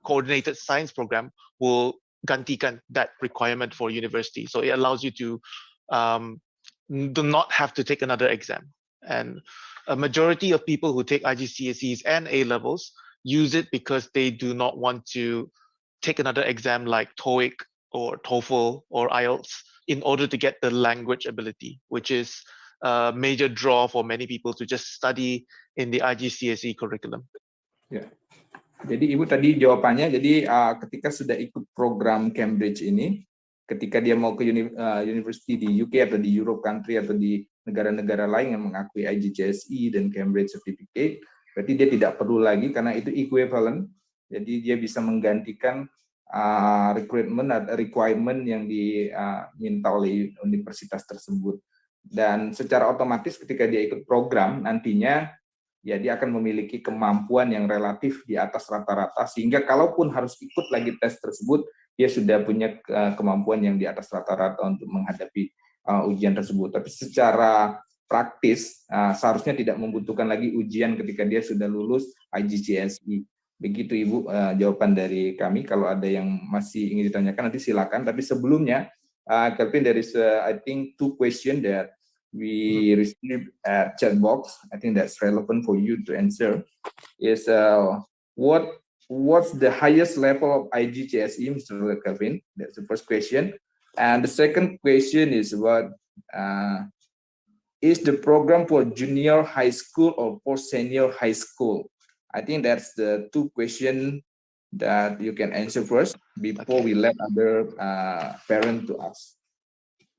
coordinated science program will gantikan that requirement for university. So it allows you to do not have to take another exam. And a majority of people who take IGCSEs and A levels use it because they do not want to take another exam like TOEIC or TOEFL or IELTS in order to get the language ability, which is a major draw for many people to just study in the IGCSE curriculum. Ya. Jadi Ibu tadi jawabannya, jadi ketika sudah ikut program Cambridge ini, ketika dia mau ke university di UK atau di Europe country atau di negara-negara lain yang mengakui IGCSE dan Cambridge Certificate, berarti dia tidak perlu lagi karena itu equivalent, jadi dia bisa menggantikan requirement yang diminta oleh universitas tersebut. Dan secara otomatis ketika dia ikut program nantinya, ya dia akan memiliki kemampuan yang relatif di atas rata-rata, sehingga kalaupun harus ikut lagi tes tersebut, dia sudah punya kemampuan yang di atas rata-rata untuk menghadapi ujian tersebut. Tapi secara praktis seharusnya tidak membutuhkan lagi ujian ketika dia sudah lulus IGCSE. Begitu Ibu jawaban dari kami. Kalau ada yang masih ingin ditanyakan nanti silakan. Tapi sebelumnya, Kelvin, there is I think 2 questions that we received at chat box. I think that's relevant for you to answer. Is what's the highest level of IGCSE, Mr. Kelvin? That's the first question. And the second question is what is the program for junior high school or for senior high school? I think that's the 2 questions that you can answer first before we let other parents to ask.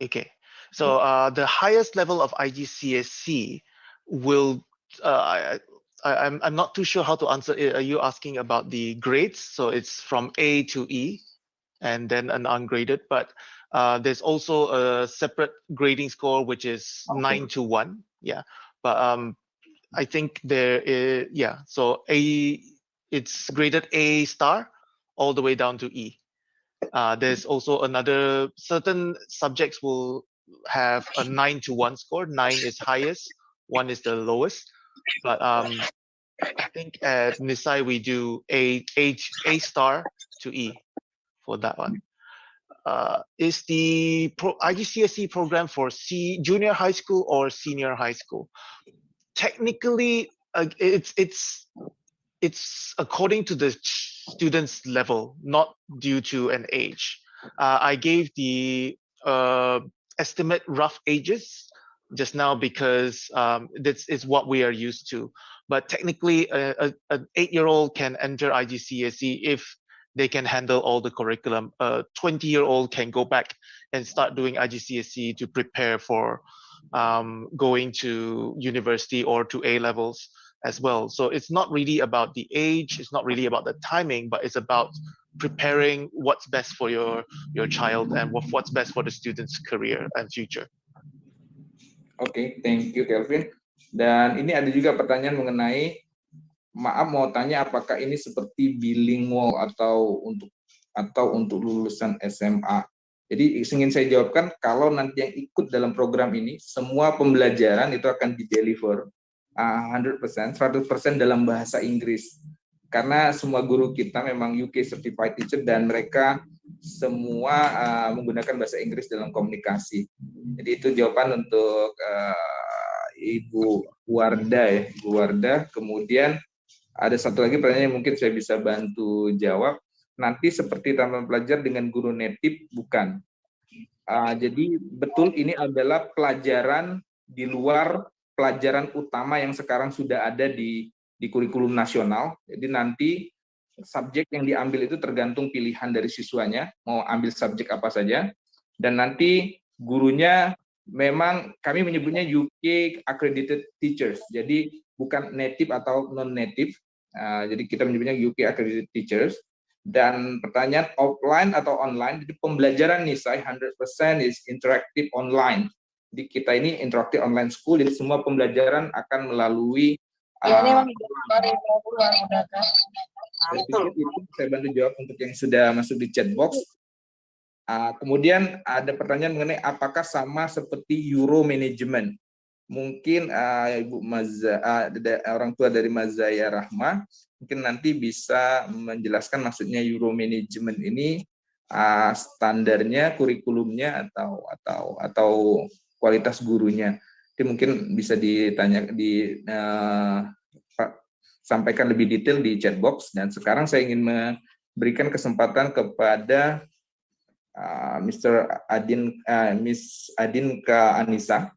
Okay, so the highest level of IGCSE will, I'm not too sure how to answer it. Are you asking about the grades? So it's from A to E and then an ungraded, but there's also a separate grading score, which is 9 to 1. Yeah, but I think there is, yeah, so it's graded A star all the way down to E. There's also another, certain subjects will have a 9 to 1 score. 9 is highest, 1 is the lowest. But I think at Nisai we do A star to E for that one. Is the IGCSE program for junior high school or senior high school? Technically, it's according to the student's level, not due to an age. I gave the estimate rough ages just now because this is what we are used to. But technically, an 8-year-old can enter IGCSE if they can handle all the curriculum. A 20-year-old can go back and start doing IGCSE to prepare for going to university or to A levels as well. So it's not really about the age, it's not really about the timing, but it's about preparing what's best for your child and what's best for the student's career and future. Oke, thank you Kelvin. Dan ini ada juga pertanyaan mengenai, maaf mau tanya apakah ini seperti bilingual atau untuk lulusan SMA. Jadi ingin saya jawabkan, kalau nanti yang ikut dalam program ini, semua pembelajaran itu akan di-deliver 100% dalam bahasa Inggris. Karena semua guru kita memang UK Certified Teacher dan mereka semua menggunakan bahasa Inggris dalam komunikasi. Jadi itu jawaban untuk Ibu Warda ya, Ibu Warda. Kemudian ada satu lagi pertanyaan yang mungkin saya bisa bantu jawab. Nanti seperti taman pelajar dengan guru native, bukan. Jadi betul ini adalah pelajaran di luar pelajaran utama yang sekarang sudah ada di kurikulum nasional. Jadi nanti subjek yang diambil itu tergantung pilihan dari siswanya, mau ambil subjek apa saja, dan nanti gurunya memang kami menyebutnya UK accredited teachers, jadi bukan native atau non native, jadi kita menyebutnya UK accredited teachers. Dan pertanyaan offline atau online, jadi pembelajaran Nisai 100% is interactive online. Jadi kita ini interactive online school, jadi semua pembelajaran akan melalui saya pikir itu saya bantu jawab untuk yang sudah masuk di chat box. Kemudian ada pertanyaan mengenai apakah sama seperti Euro Management. Mungkin Ibu Maza, orang tua dari Mazaya Rahma, mungkin nanti bisa menjelaskan maksudnya Euro Management ini standarnya, kurikulumnya atau kualitas gurunya. Jadi mungkin bisa ditanya sampaikan lebih detail di chat box. Dan sekarang saya ingin memberikan kesempatan kepada Mr. Adin, Miss Adin Ka Anissa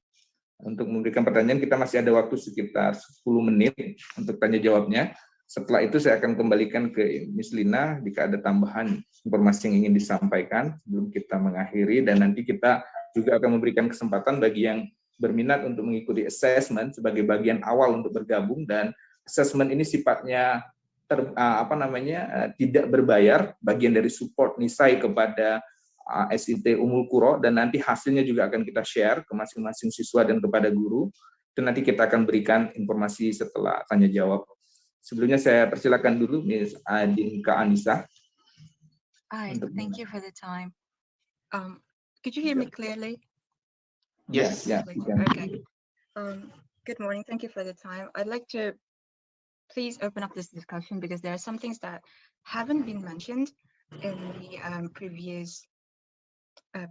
untuk memberikan pertanyaan. Kita masih ada waktu sekitar 10 menit untuk tanya jawabnya. Setelah itu saya akan kembalikan ke Miss Lina jika ada tambahan informasi yang ingin disampaikan sebelum kita mengakhiri, dan nanti kita juga akan memberikan kesempatan bagi yang berminat untuk mengikuti assessment sebagai bagian awal untuk bergabung, dan assessment ini sifatnya tidak berbayar, bagian dari support Nisai kepada SIT Ummul Quro, dan nanti hasilnya juga akan kita share ke masing-masing siswa dan kepada guru. Dan nanti kita akan berikan informasi setelah tanya jawab. Sebelumnya saya persilakan dulu Miss Adin Ka Anissa. Hi, thank you for the time. Could you hear me clearly? Yes, yeah. Okay. Good morning. Thank you for the time. I'd like to please open up this discussion because there are some things that haven't been mentioned in the previous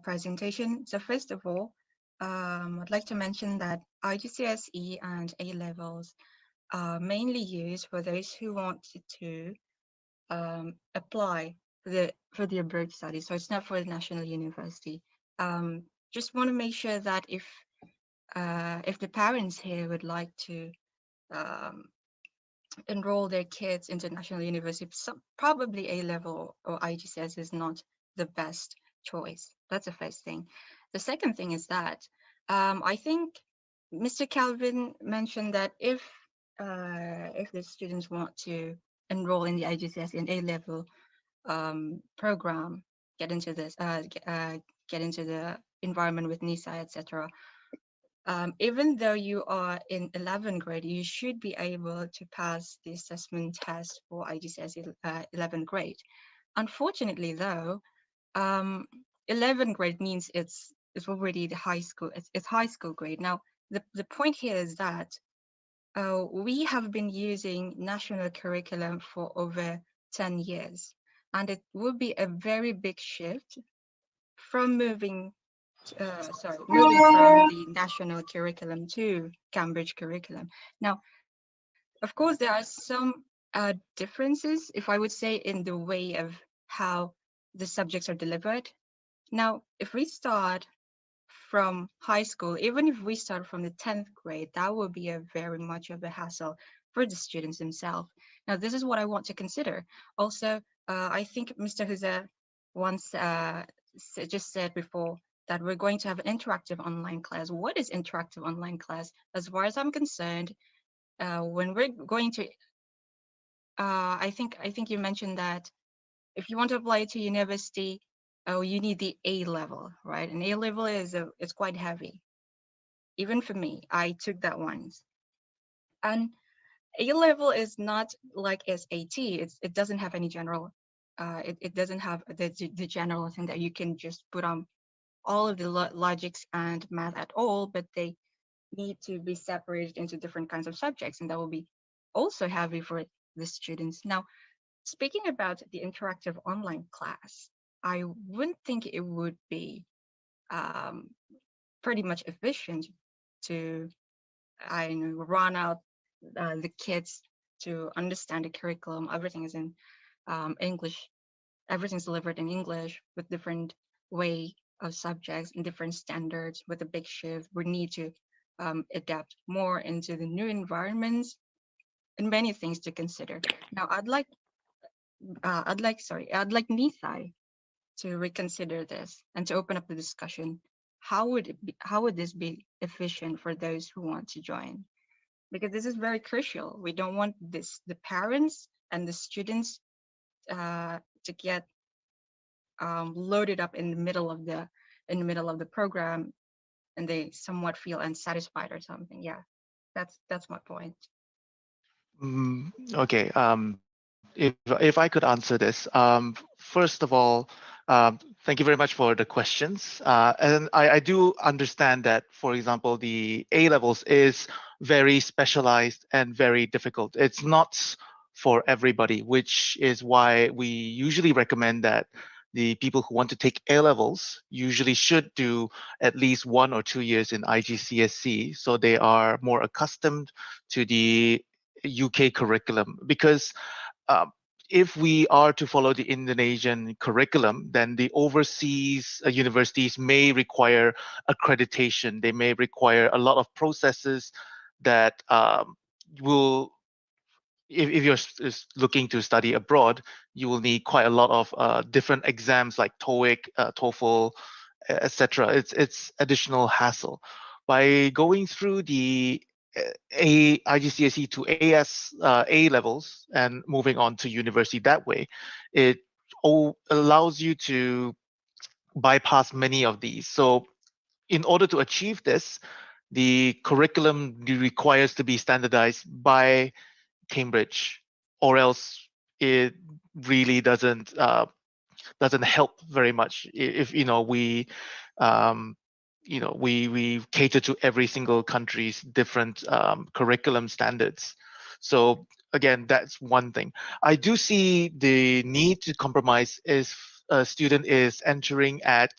presentation. So first of all, I'd like to mention that IGCSE and A levels are mainly used for those who want to apply for the abroad study. So it's not for the national university. Just want to make sure that if the parents here would like to enroll their kids into national university, probably A level or IGCSE is not the best choice. That's the first thing. The second thing is that I think Mr. Calvin mentioned that if the students want to enroll in the IGCSE and A level program, get into this, get into the environment with Nisai, etc. Even though you are in 11th grade, you should be able to pass the assessment test for IGCSE 11th grade. Unfortunately, though, 11th grade means it's already the high school. It's high school grade. Now, the point here is that we have been using national curriculum for over 10 years, and it would be a very big shift from moving from the national curriculum to Cambridge curriculum. Now, of course, there are some differences, if I would say, in the way of how the subjects are delivered. Now, if we start from high school, even if we start from the 10th grade, that will be a very much of a hassle for the students themselves. Now, this is what I want to consider. Also, I think Mr. Huza once just said before that we're going to have an interactive online class. What is interactive online class? As far as I'm concerned, when we're going to, I think you mentioned that if you want to apply to university, you need the A level, right? And A level is quite heavy. Even for me, I took that once. And A level is not like SAT. It doesn't have any general. It doesn't have the general thing that you can just put on all of the logics and math at all, but they need to be separated into different kinds of subjects, and that will be also heavy for the students. Now, speaking about the interactive online class, I wouldn't think it would be pretty much efficient to run out the kids to understand the curriculum. Everything is in English. Everything's delivered in English with different way of subjects and different standards. With a big shift, we need to adapt more into the new environments and many things to consider. Now, I'd like I'd like Nisai to reconsider this and to open up the discussion. How would this be efficient for those who want to join? Because this is very crucial. We don't want the parents and the students to get loaded up in the middle of the program, and they somewhat feel unsatisfied or something. Yeah, that's my point. Okay. If I could answer this, first of all, thank you very much for the questions. And I do understand that, for example, the A levels is very specialized and very difficult. It's not for everybody, which is why we usually recommend that the people who want to take A levels usually should do at least 1 or 2 years in IGCSE, so they are more accustomed to the UK curriculum. Because if we are to follow the Indonesian curriculum, then the overseas universities may require accreditation. They may require a lot of processes that will, if you're looking to study abroad, you will need quite a lot of different exams like TOEIC, TOEFL, etc. It's additional hassle. By going through the IGCSE to A levels and moving on to university that way, it allows you to bypass many of these. So in order to achieve this, the curriculum requires to be standardized by Cambridge, or else it really doesn't help very much if we cater to every single country's different curriculum standards. So again, that's one thing. I do see the need to compromise if a student is entering at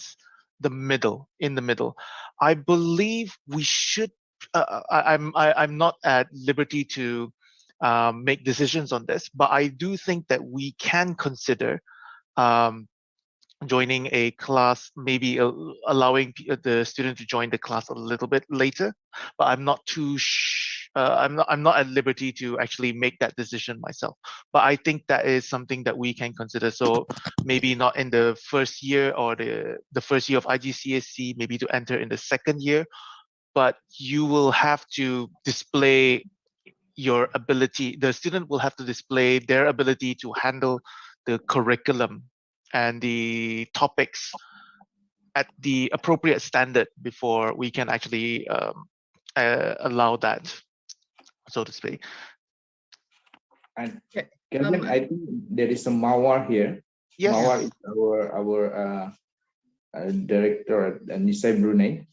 in the middle. I believe we should. I'm not at liberty to make decisions on this, but I do think that we can consider um, joining a class, maybe allowing the student to join the class a little bit later. But I'm not too. I'm not at liberty to actually make that decision myself. But I think that is something that we can consider. So maybe not in the first year or the first year of IGCSE, maybe to enter in the second year. But you will have to display your ability. The student will have to display their ability to handle the curriculum and the topics at the appropriate standard before we can actually allow that, so to speak. And Kelvin, I think there is a Mawar here. Yes. Mawar is our director at Nisai Brunei.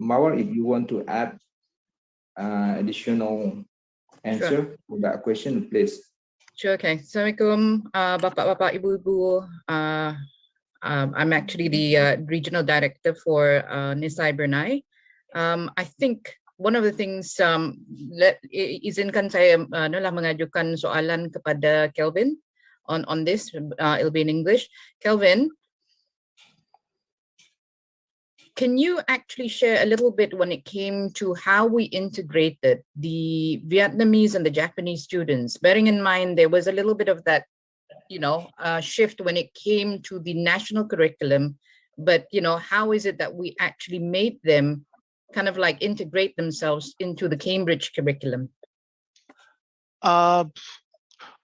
Mawar, if you want to add additional answer to that question, please. Sure, okay. Assalamualaikum, Bapak-Bapak, Ibu-Ibu. I'm actually the regional director for Nisai Brunei. I think one of the things, izinkan saya mengajukan soalan kepada Kelvin on this. It'll be in English. Kelvin, can you actually share a little bit when it came to how we integrated the Vietnamese and the Japanese students, bearing in mind there was a little bit of that, shift when it came to the national curriculum, but, how is it that we actually made them kind of like integrate themselves into the Cambridge curriculum? A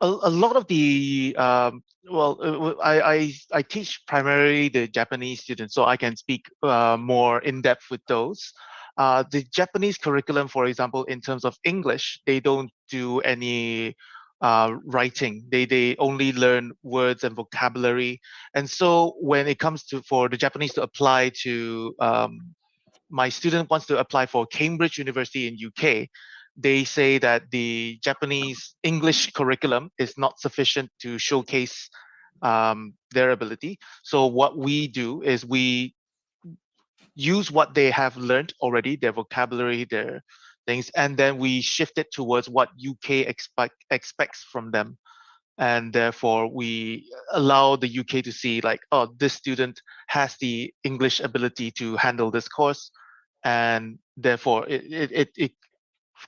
lot of the I teach primarily the Japanese students, so I can speak more in depth with those. The Japanese curriculum, for example, in terms of English, they don't do any writing. They only learn words and vocabulary. And so when it comes for the Japanese to apply to, my student wants to apply for Cambridge University in UK, they say that the Japanese English curriculum is not sufficient to showcase their ability. So what we do is we use what they have learned already, their vocabulary, their things, and then we shift it towards what UK expects from them. And therefore, we allow the UK to see like, oh, this student has the English ability to handle this course. And therefore, it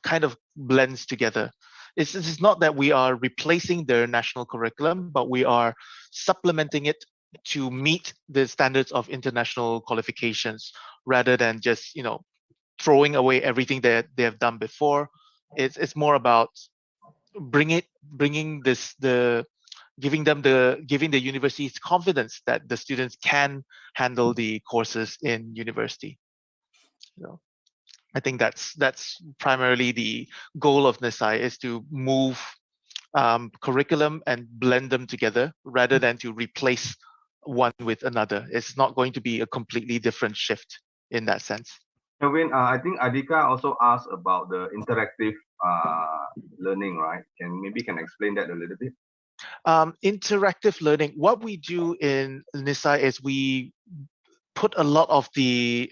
kind of blends together. It's not that we are replacing their national curriculum, but we are supplementing it to meet the standards of international qualifications rather than just, throwing away everything that they have done before. It's more about giving the universities confidence that the students can handle the courses in university. I think that's primarily the goal of Nisai, is to move curriculum and blend them together rather than to replace one with another. It's not going to be a completely different shift in that sense. Kelvin, I think Adhika also asked about the interactive learning, right? Maybe can explain that a little bit? Interactive learning, what we do in Nisai is we put a lot of the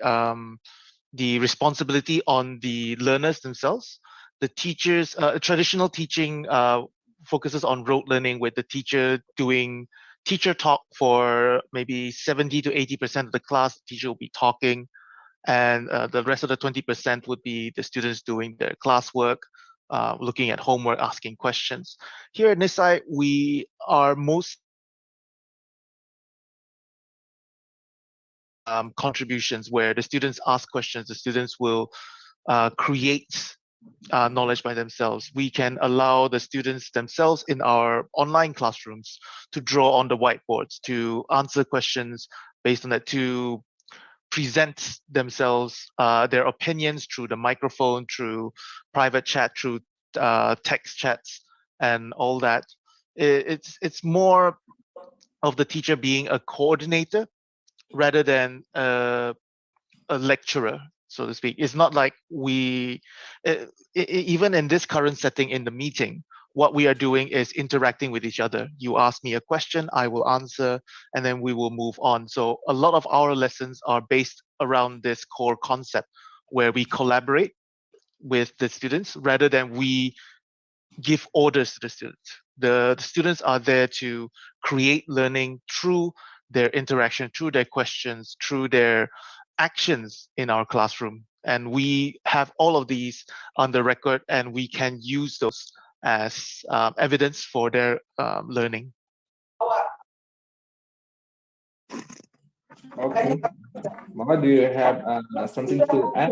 responsibility on the learners themselves. The teachers, traditional teaching focuses on rote learning, with the teacher doing teacher talk for maybe 70 to 80% of the class. The teacher will be talking, and the rest of the 20% would be the students doing their classwork, looking at homework, asking questions. Here at Nisai, we are most contributions where the students ask questions. The students will create knowledge by themselves. We can allow the students themselves in our online classrooms to draw on the whiteboards, to answer questions based on that, to present themselves, their opinions through the microphone, through private chat, through text chats, and all that. It's more of the teacher being a coordinator rather than a lecturer, so to speak. It's not like even in this current setting in the meeting, what we are doing is interacting with each other. You ask me a question, I will answer, and then we will move on. So a lot of our lessons are based around this core concept where we collaborate with the students rather than we give orders to the students. The students are there to create learning through their interaction, through their questions, through their actions in our classroom. And we have all of these on the record, and we can use those as evidence for their learning. Okay. Mama, do you have something to add?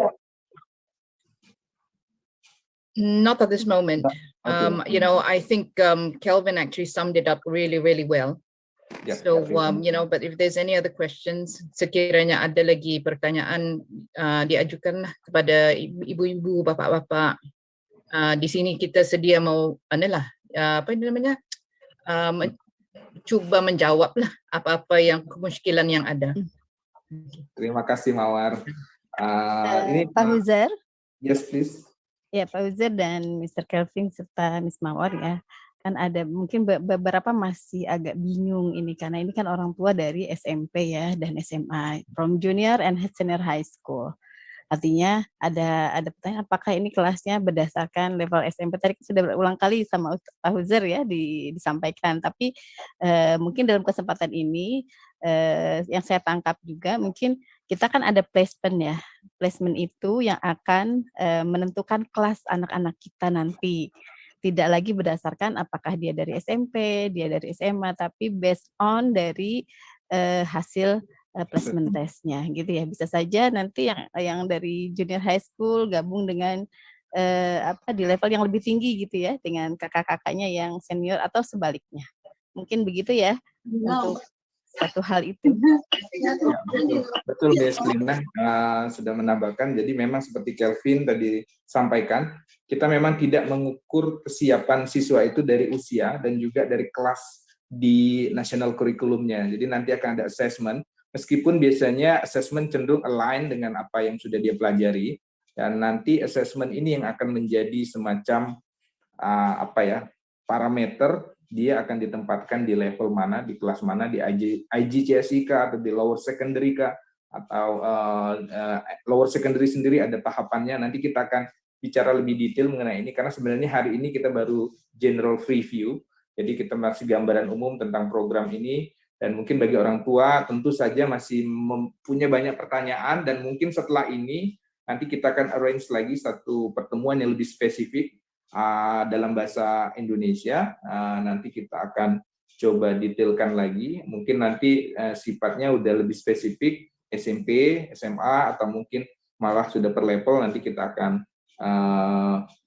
Not at this moment. Okay. I think Kelvin actually summed it up really, really well. Yeah, So, but if there's any other questions, sekiranya ada lagi pertanyaan, diajukanlah kepada ibu-ibu, bapak-bapak. Di sini kita sedia mau, cuba menjawablah apa-apa yang kemusykilan yang ada. Terima kasih, Mawar. Ini Pak Huzair. Yes, please. Ya, Pak Huzair dan Mr. Kelvin serta Miss Mawar ya. Kan ada mungkin beberapa masih agak bingung ini, karena ini kan orang tua dari SMP ya dan SMA, from junior and senior high school. Artinya ada pertanyaan, apakah ini kelasnya berdasarkan level SMP? Tadi sudah berulang kali sama Pak Huzair ya disampaikan, tapi mungkin dalam kesempatan ini yang saya tangkap juga, mungkin kita kan ada placement ya. Placement itu yang akan menentukan kelas anak-anak kita nanti. Tidak lagi berdasarkan apakah dia dari SMP, dia dari SMA, tapi based on dari hasil placement testnya gitu ya. Bisa saja nanti yang dari junior high school gabung dengan di level yang lebih tinggi gitu ya, dengan kakak-kakaknya yang senior atau sebaliknya. Mungkin begitu ya untuk satu hal itu. Ya, betul Mbak Estelina sudah menambahkan. Jadi memang seperti Kelvin tadi sampaikan, kita memang tidak mengukur kesiapan siswa itu dari usia dan juga dari kelas di national curriculumnya. Jadi nanti akan ada assessment, meskipun biasanya assessment cenderung align dengan apa yang sudah dia pelajari, dan nanti assessment ini yang akan menjadi semacam parameter dia akan ditempatkan di level mana, di kelas mana, di Igcse kah, atau di lower secondary kah, atau lower secondary sendiri ada tahapannya. Nanti kita akan bicara lebih detail mengenai ini, karena sebenarnya hari ini kita baru general preview, jadi kita masih gambaran umum tentang program ini, dan mungkin bagi orang tua tentu saja masih punya banyak pertanyaan, dan mungkin setelah ini nanti kita akan arrange lagi satu pertemuan yang lebih spesifik dalam bahasa Indonesia. Nanti kita akan coba detailkan lagi. Mungkin nanti sifatnya udah lebih spesifik SMP, SMA, atau mungkin malah sudah per level. Nanti kita akan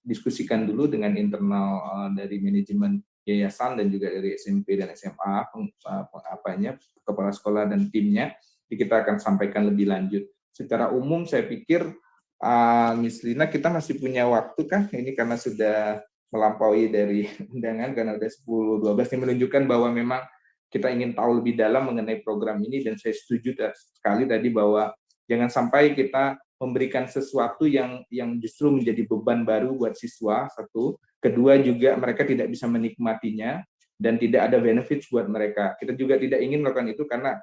diskusikan dulu dengan internal dari manajemen yayasan dan juga dari SMP dan SMA, kepala sekolah dan timnya. Jadi kita akan sampaikan lebih lanjut. Secara umum saya pikir Miss Lina, kita masih punya waktu kan? Ini karena sudah melampaui dari undangan, karena udah 10-12, ini menunjukkan bahwa memang kita ingin tahu lebih dalam mengenai program ini, dan saya setuju sekali tadi bahwa jangan sampai kita memberikan sesuatu yang justru menjadi beban baru buat siswa, satu. Kedua juga mereka tidak bisa menikmatinya, dan tidak ada benefits buat mereka. Kita juga tidak ingin melakukan itu karena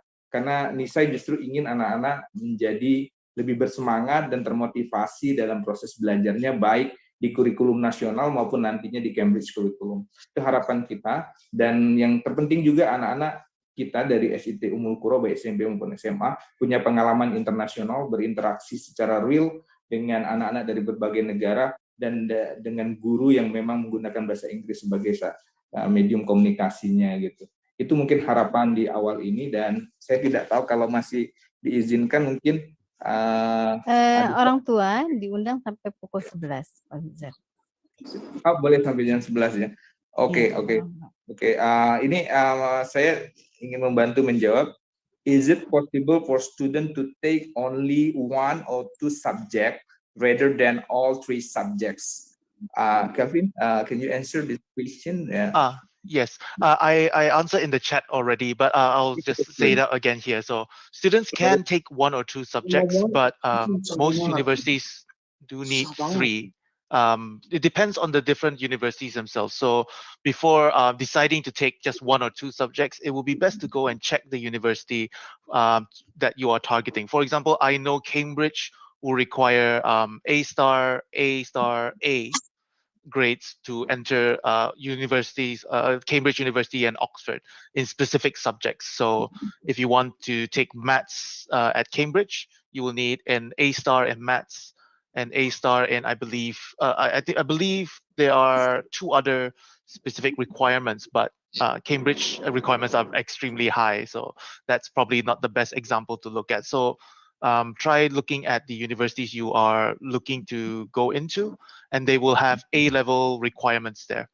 Nisai justru ingin anak-anak menjadi lebih bersemangat dan termotivasi dalam proses belajarnya, baik di kurikulum nasional maupun nantinya di Cambridge Curriculum. Itu harapan kita, dan yang terpenting juga anak-anak kita dari SIT Ummul Quro, baik SMP maupun SMA, punya pengalaman internasional, berinteraksi secara real dengan anak-anak dari berbagai negara, dan dengan guru yang memang menggunakan bahasa Inggris sebagai medium komunikasinya gitu. Itu mungkin harapan di awal ini, dan saya tidak tahu kalau masih diizinkan mungkin orang tua diundang sampai pukul 11, Pak Zar. Boleh sampai jam 11 ya. Oke. Ini saya ingin membantu menjawab. Is it possible for student to take only 1 or 2 subject rather than all 3 subjects? Kevin, can you answer this question? Yes, I answered in the chat already, but I'll just say that again here. So students can take 1 or 2 subjects, but most universities do need 3. It depends on the different universities themselves. So before deciding to take just 1 or 2 subjects, it will be best to go and check the university that you are targeting. For example, I know Cambridge will require A grades to enter universities, Cambridge University and Oxford, in specific subjects. So if you want to take maths at Cambridge, you will need an A* in maths and A* in, I believe there are 2 other specific requirements, but Cambridge requirements are extremely high, so that's probably not the best example to look at. So try looking at the universities you are looking to go into, and they will have A-level requirements there.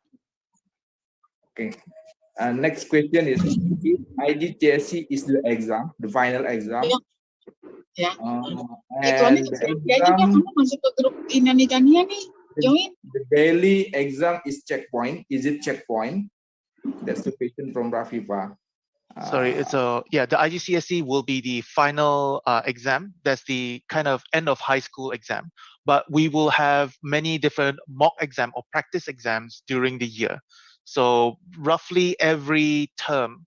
Okay. Next question is, if Igcse is the exam, the final exam, and the exam, the daily exam is checkpoint. Is it checkpoint? That's the question from Rafifa. Sorry, the IGCSE will be the final exam. That's the kind of end of high school exam. But we will have many different mock exam or practice exams during the year. So roughly every term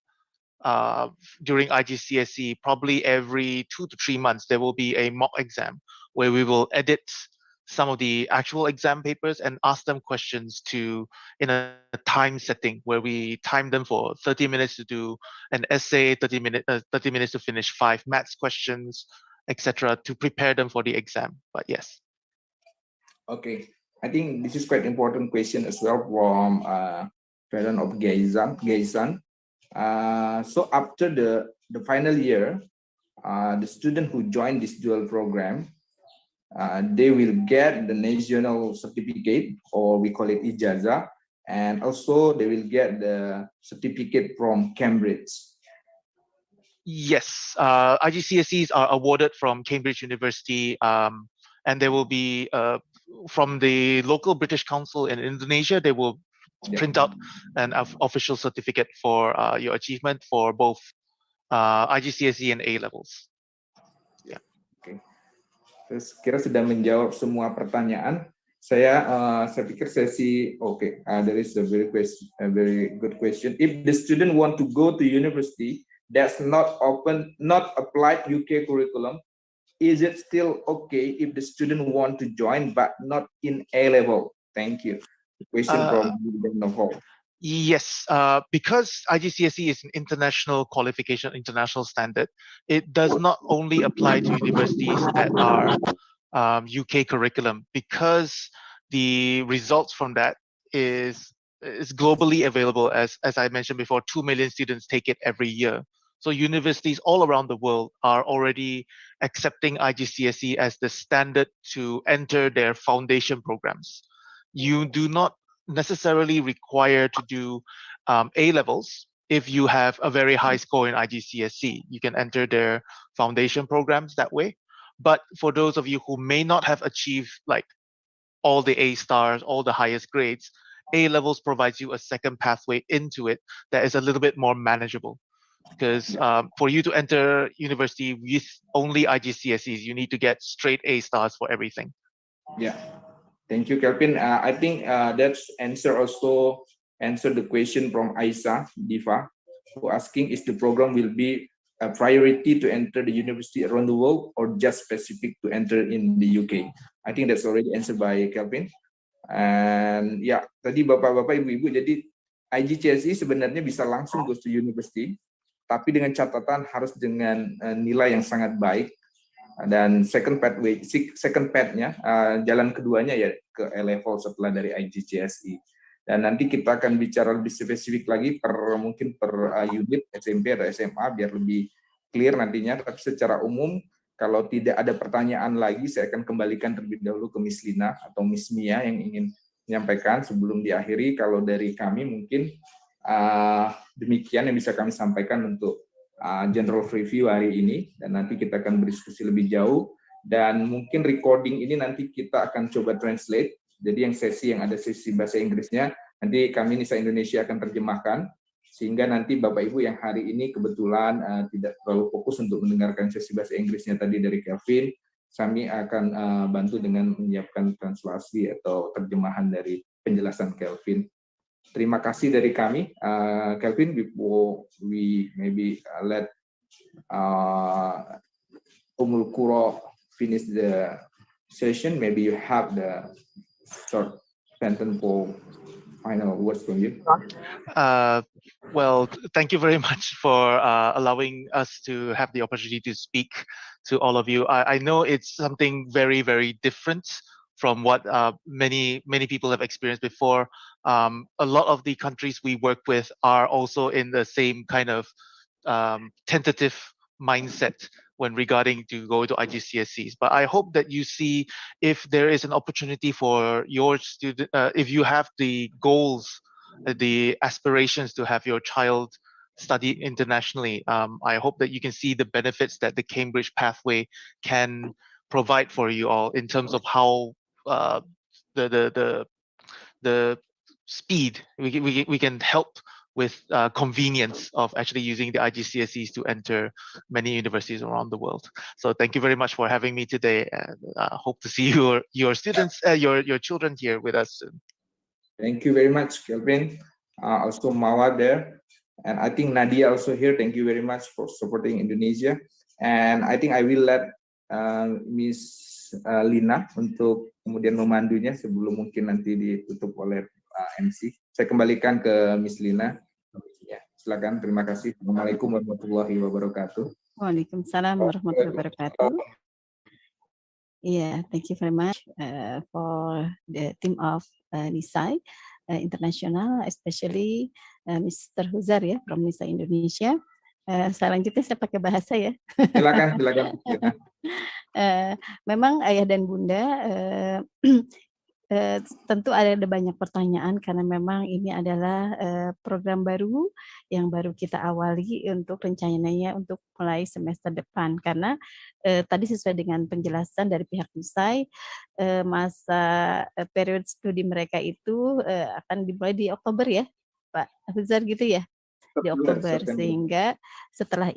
during IGCSE, probably every 2 to 3 months, there will be a mock exam where we will edit some of the actual exam papers and ask them questions in a time setting where we time them for 30 minutes to do an essay, 30 minutes to finish 5 maths questions, etc., to prepare them for the exam. But yes. Okay, I think this is quite important question as well from parent of Gaysan. So after the final year, the student who joined this dual program, they will get the national certificate, or we call it Igcse, and also they will get the certificate from Cambridge. Yes, IGCSEs are awarded from Cambridge University, and they will be from the local British Council in Indonesia. They will print out an official certificate for your achievement for both IGCSE and A levels. Yeah. Okay. Terus kira sudah menjawab semua pertanyaan. Saya pikir sesi there is a very good question. If the student want to go to university that's not applied UK curriculum, is it still okay if the student want to join but not in A level? Thank you. The question from Novo. Yes, because IGCSE is an international qualification, international standard, it does not only apply to universities that are UK curriculum, because the results from that is globally available. As I mentioned before, 2 million students take it every year. So universities all around the world are already accepting IGCSE as the standard to enter their foundation programs. You do not necessarily require to do A-levels. If you have a very high score in IGCSE, you can enter their foundation programs that way. But for those of you who may not have achieved like all the A stars, all the highest grades, A-levels provides you a second pathway into it that is a little bit more manageable. Because for you to enter university with only IGCSEs, you need to get straight A stars for everything. Yeah, thank you, Kelvin. I think that's answer the question from Aisa Diva, who asking is the program will be a priority to enter the university around the world or just specific to enter in the UK. I think that's already answered by Kelvin. And ya, tadi Bapak-Bapak, Ibu-Ibu, jadi IGCSE sebenarnya bisa langsung go to university, tapi dengan catatan harus dengan nilai yang sangat baik. Dan second path-nya, jalan keduanya ya ke A-level setelah dari IGCSE. Dan nanti kita akan bicara lebih spesifik lagi mungkin per unit SMP atau SMA biar lebih clear nantinya. Tapi secara umum, kalau tidak ada pertanyaan lagi, saya akan kembalikan terlebih dahulu ke Miss Lina atau Miss Mia yang ingin menyampaikan sebelum diakhiri. Kalau dari kami mungkin demikian yang bisa kami sampaikan untuk general review hari ini, dan nanti kita akan berdiskusi lebih jauh. Dan mungkin recording ini nanti kita akan coba translate. Jadi yang ada sesi bahasa Inggrisnya, nanti kami Nisai Indonesia akan terjemahkan, sehingga nanti Bapak Ibu yang hari ini kebetulan tidak terlalu fokus untuk mendengarkan sesi bahasa Inggrisnya tadi dari Kelvin, kami akan bantu dengan menyiapkan translasi atau terjemahan dari penjelasan Kelvin. Terima kasih dari kami, Kelvin. Before we maybe let Ummul Quro finish the session, maybe you have the short sentence for final words from you. Well, thank you very much for allowing us to have the opportunity to speak to all of you. I know it's something very, very different from what many people have experienced before. A lot of the countries we work with are also in the same kind of tentative mindset when regarding to go to IGCSEs. But I hope that you see if there is an opportunity for your student, if you have the goals, the aspirations to have your child study internationally, I hope that you can see the benefits that the Cambridge pathway can provide for you all in terms of how the speed we can help with convenience of actually using the IGCSEs to enter many universities around the world. So thank you very much for having me today, and hope to see your students, your children here with us soon. Thank you very much, Kelvin. Also Mawar there, and I think Nadia also here. Thank you very much for supporting Indonesia. And I think I will let Miss Lina untuk kemudian memandunya sebelum mungkin nanti ditutup oleh MC. Saya kembalikan ke Miss Lina. Ya, silakan. Terima kasih. Assalamualaikum warahmatullahi wabarakatuh. Waalaikumsalam warahmatullahi wabarakatuh. Yeah, thank you very much for the team of Nisai International, especially Mr. Huzar ya from Nisai Indonesia. Selanjutnya saya pakai bahasa ya. Silakan. Memang ayah dan bunda tentu ada banyak pertanyaan karena memang ini adalah program baru yang baru kita awali untuk rencananya untuk mulai semester depan, karena tadi sesuai dengan penjelasan dari pihak Nisai, masa period studi mereka itu akan dimulai di Oktober ya Pak Huzar gitu ya, di Oktober, sehingga setelah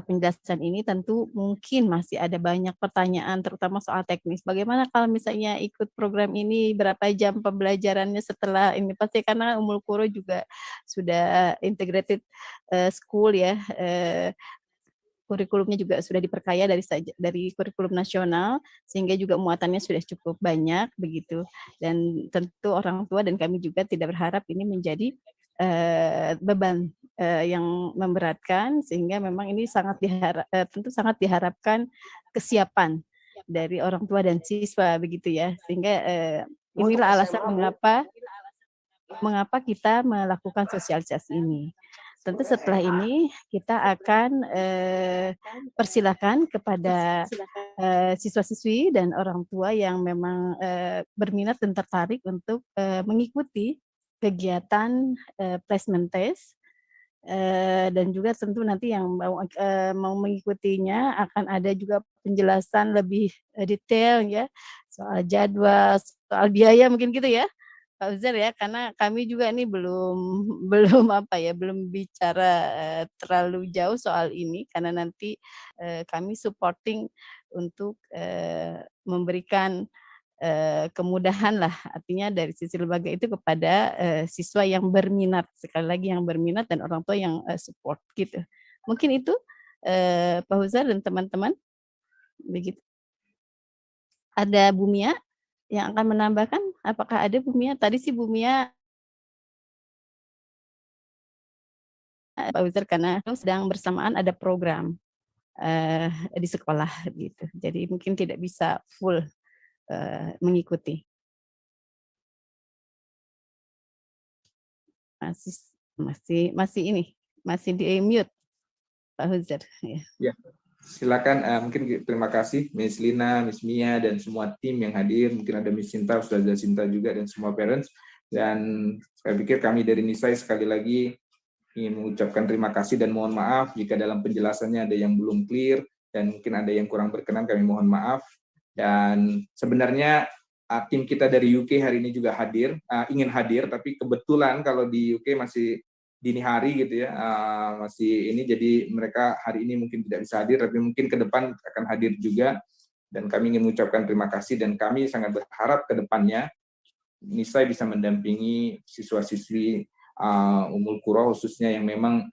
penjelasan ini tentu mungkin masih ada banyak pertanyaan terutama soal teknis. Bagaimana kalau misalnya ikut program ini, berapa jam pembelajarannya setelah ini, pasti karena Ummul Quro juga sudah integrated school ya, kurikulumnya juga sudah diperkaya dari kurikulum nasional, sehingga juga muatannya sudah cukup banyak begitu, dan tentu orang tua dan kami juga tidak berharap ini menjadi beban yang memberatkan, sehingga memang ini tentu sangat diharapkan kesiapan dari orang tua dan siswa begitu ya, sehingga inilah alasan mengapa mengapa kita melakukan sosialisasi ini. Tentu setelah ini kita akan persilakan kepada siswa-siswi dan orang tua yang memang berminat dan tertarik untuk mengikuti kegiatan placement test, dan juga tentu nanti yang mau mengikutinya akan ada juga penjelasan lebih detail ya soal jadwal, soal biaya mungkin gitu ya Pak Uzair ya, karena kami juga ini belum bicara terlalu jauh soal ini karena nanti kami supporting untuk memberikan kemudahan lah, artinya dari sisi lembaga itu kepada siswa yang berminat, sekali lagi yang berminat dan orang tua yang support gitu. Mungkin itu Pak Uzair dan teman-teman begitu. Ada Bu Mia yang akan menambahkan? Apakah ada Bu Mia? Tadi sih Bu Mia Pak Uzair karena sedang bersamaan ada program di sekolah gitu. Jadi mungkin tidak bisa full mengikuti. Masih di mute Pak Uzair. Ya, silakan. Mungkin terima kasih Miss Lina, Miss Mia dan semua tim yang hadir. Mungkin ada Miss Sinta, Ustazah Sinta juga dan semua parents. Dan saya pikir kami dari Nisai sekali lagi ingin mengucapkan terima kasih dan mohon maaf jika dalam penjelasannya ada yang belum clear dan mungkin ada yang kurang berkenan, kami mohon maaf. Dan sebenarnya tim kita dari UK hari ini juga ingin hadir, tapi kebetulan kalau di UK masih dini hari gitu ya, masih ini, jadi mereka hari ini mungkin tidak bisa hadir, tapi mungkin ke depan akan hadir juga. Dan kami ingin mengucapkan terima kasih dan kami sangat berharap ke depannya Nisai bisa mendampingi siswa-siswi Ummul Quro khususnya yang memang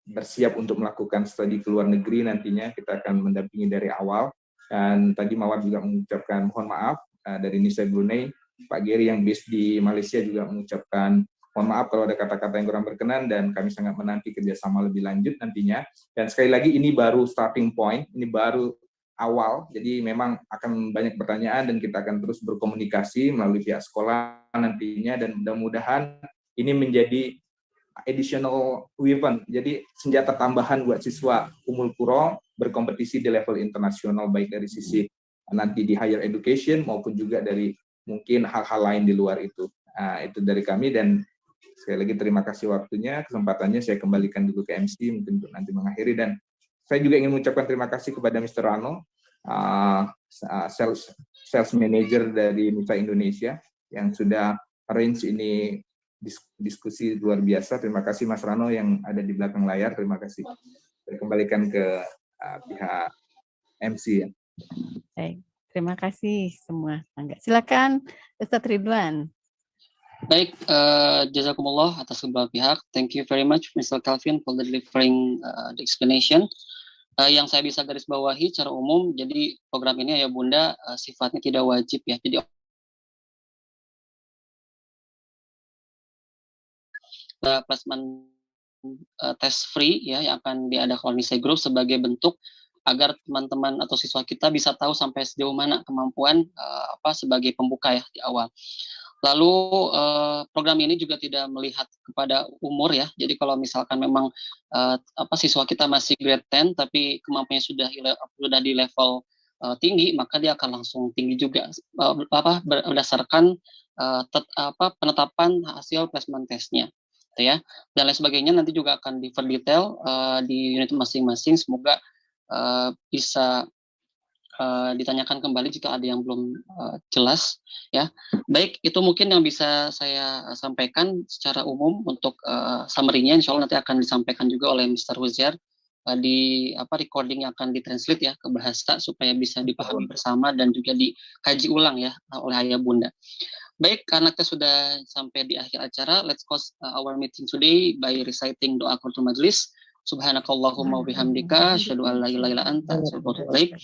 bersiap untuk melakukan studi ke luar negeri nantinya. Kita akan mendampingi dari awal. Dan tadi Mawar juga mengucapkan mohon maaf dari Nisai Brunei, Pak Geri yang based di Malaysia juga mengucapkan mohon maaf kalau ada kata-kata yang kurang berkenan dan kami sangat menanti kerjasama lebih lanjut nantinya. Dan sekali lagi ini baru starting point, ini baru awal, jadi memang akan banyak pertanyaan dan kita akan terus berkomunikasi melalui pihak sekolah nantinya dan mudah-mudahan ini menjadi additional weapon, jadi senjata tambahan buat siswa Ummul Quro berkompetisi di level internasional baik dari sisi nanti di higher education maupun juga dari mungkin hal-hal lain di luar itu. Itu dari kami dan sekali lagi terima kasih waktunya, kesempatannya saya kembalikan dulu ke MC mungkin untuk nanti mengakhiri dan saya juga ingin mengucapkan terima kasih kepada Mr. Rano, sales manager dari Nisai Indonesia yang sudah arrange ini diskusi luar biasa. Terima kasih Mas Rano yang ada di belakang layar. Terima kasih. Saya kembalikan ke pihak MC ya. Baik, terima kasih semua. Silakan Ustadz Ridwan. Baik, jazakumullah atas kedua pihak. Thank you very much Mr. Calvin for delivering the explanation. Yang saya bisa garis bawahi secara umum, jadi program ini ya Bunda sifatnya tidak wajib ya. Jadi placement test free ya yang akan diadakan oleh Nisai Group sebagai bentuk agar teman-teman atau siswa kita bisa tahu sampai sejauh mana kemampuan sebagai pembuka ya di awal. Lalu program ini juga tidak melihat kepada umur ya. Jadi kalau misalkan memang siswa kita masih grade 10 tapi kemampuannya sudah di level tinggi, maka dia akan langsung tinggi juga berdasarkan penetapan hasil placement testnya. Ya, dan lain sebagainya nanti juga akan detail di unit masing-masing. Semoga bisa ditanyakan kembali jika ada yang belum jelas ya. Baik, itu mungkin yang bisa saya sampaikan secara umum untuk summary-nya. Insya Allah nanti akan disampaikan juga oleh Mr. Uzair di recording yang akan ditranslate ya ke bahasa supaya bisa dipahami bersama dan juga dikaji ulang ya oleh ayah bunda. Baik, karena kita sudah sampai di akhir acara, let's close our meeting today by reciting doa quntul majlis. Subhanakallahumma wabihamdika, asyhadu an la ilaha illa anta, astaghfiruka wa atubu ilaik.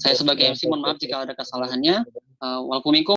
Saya sebagai MC mohon maaf jika ada kesalahannya. Waalaikumsalam.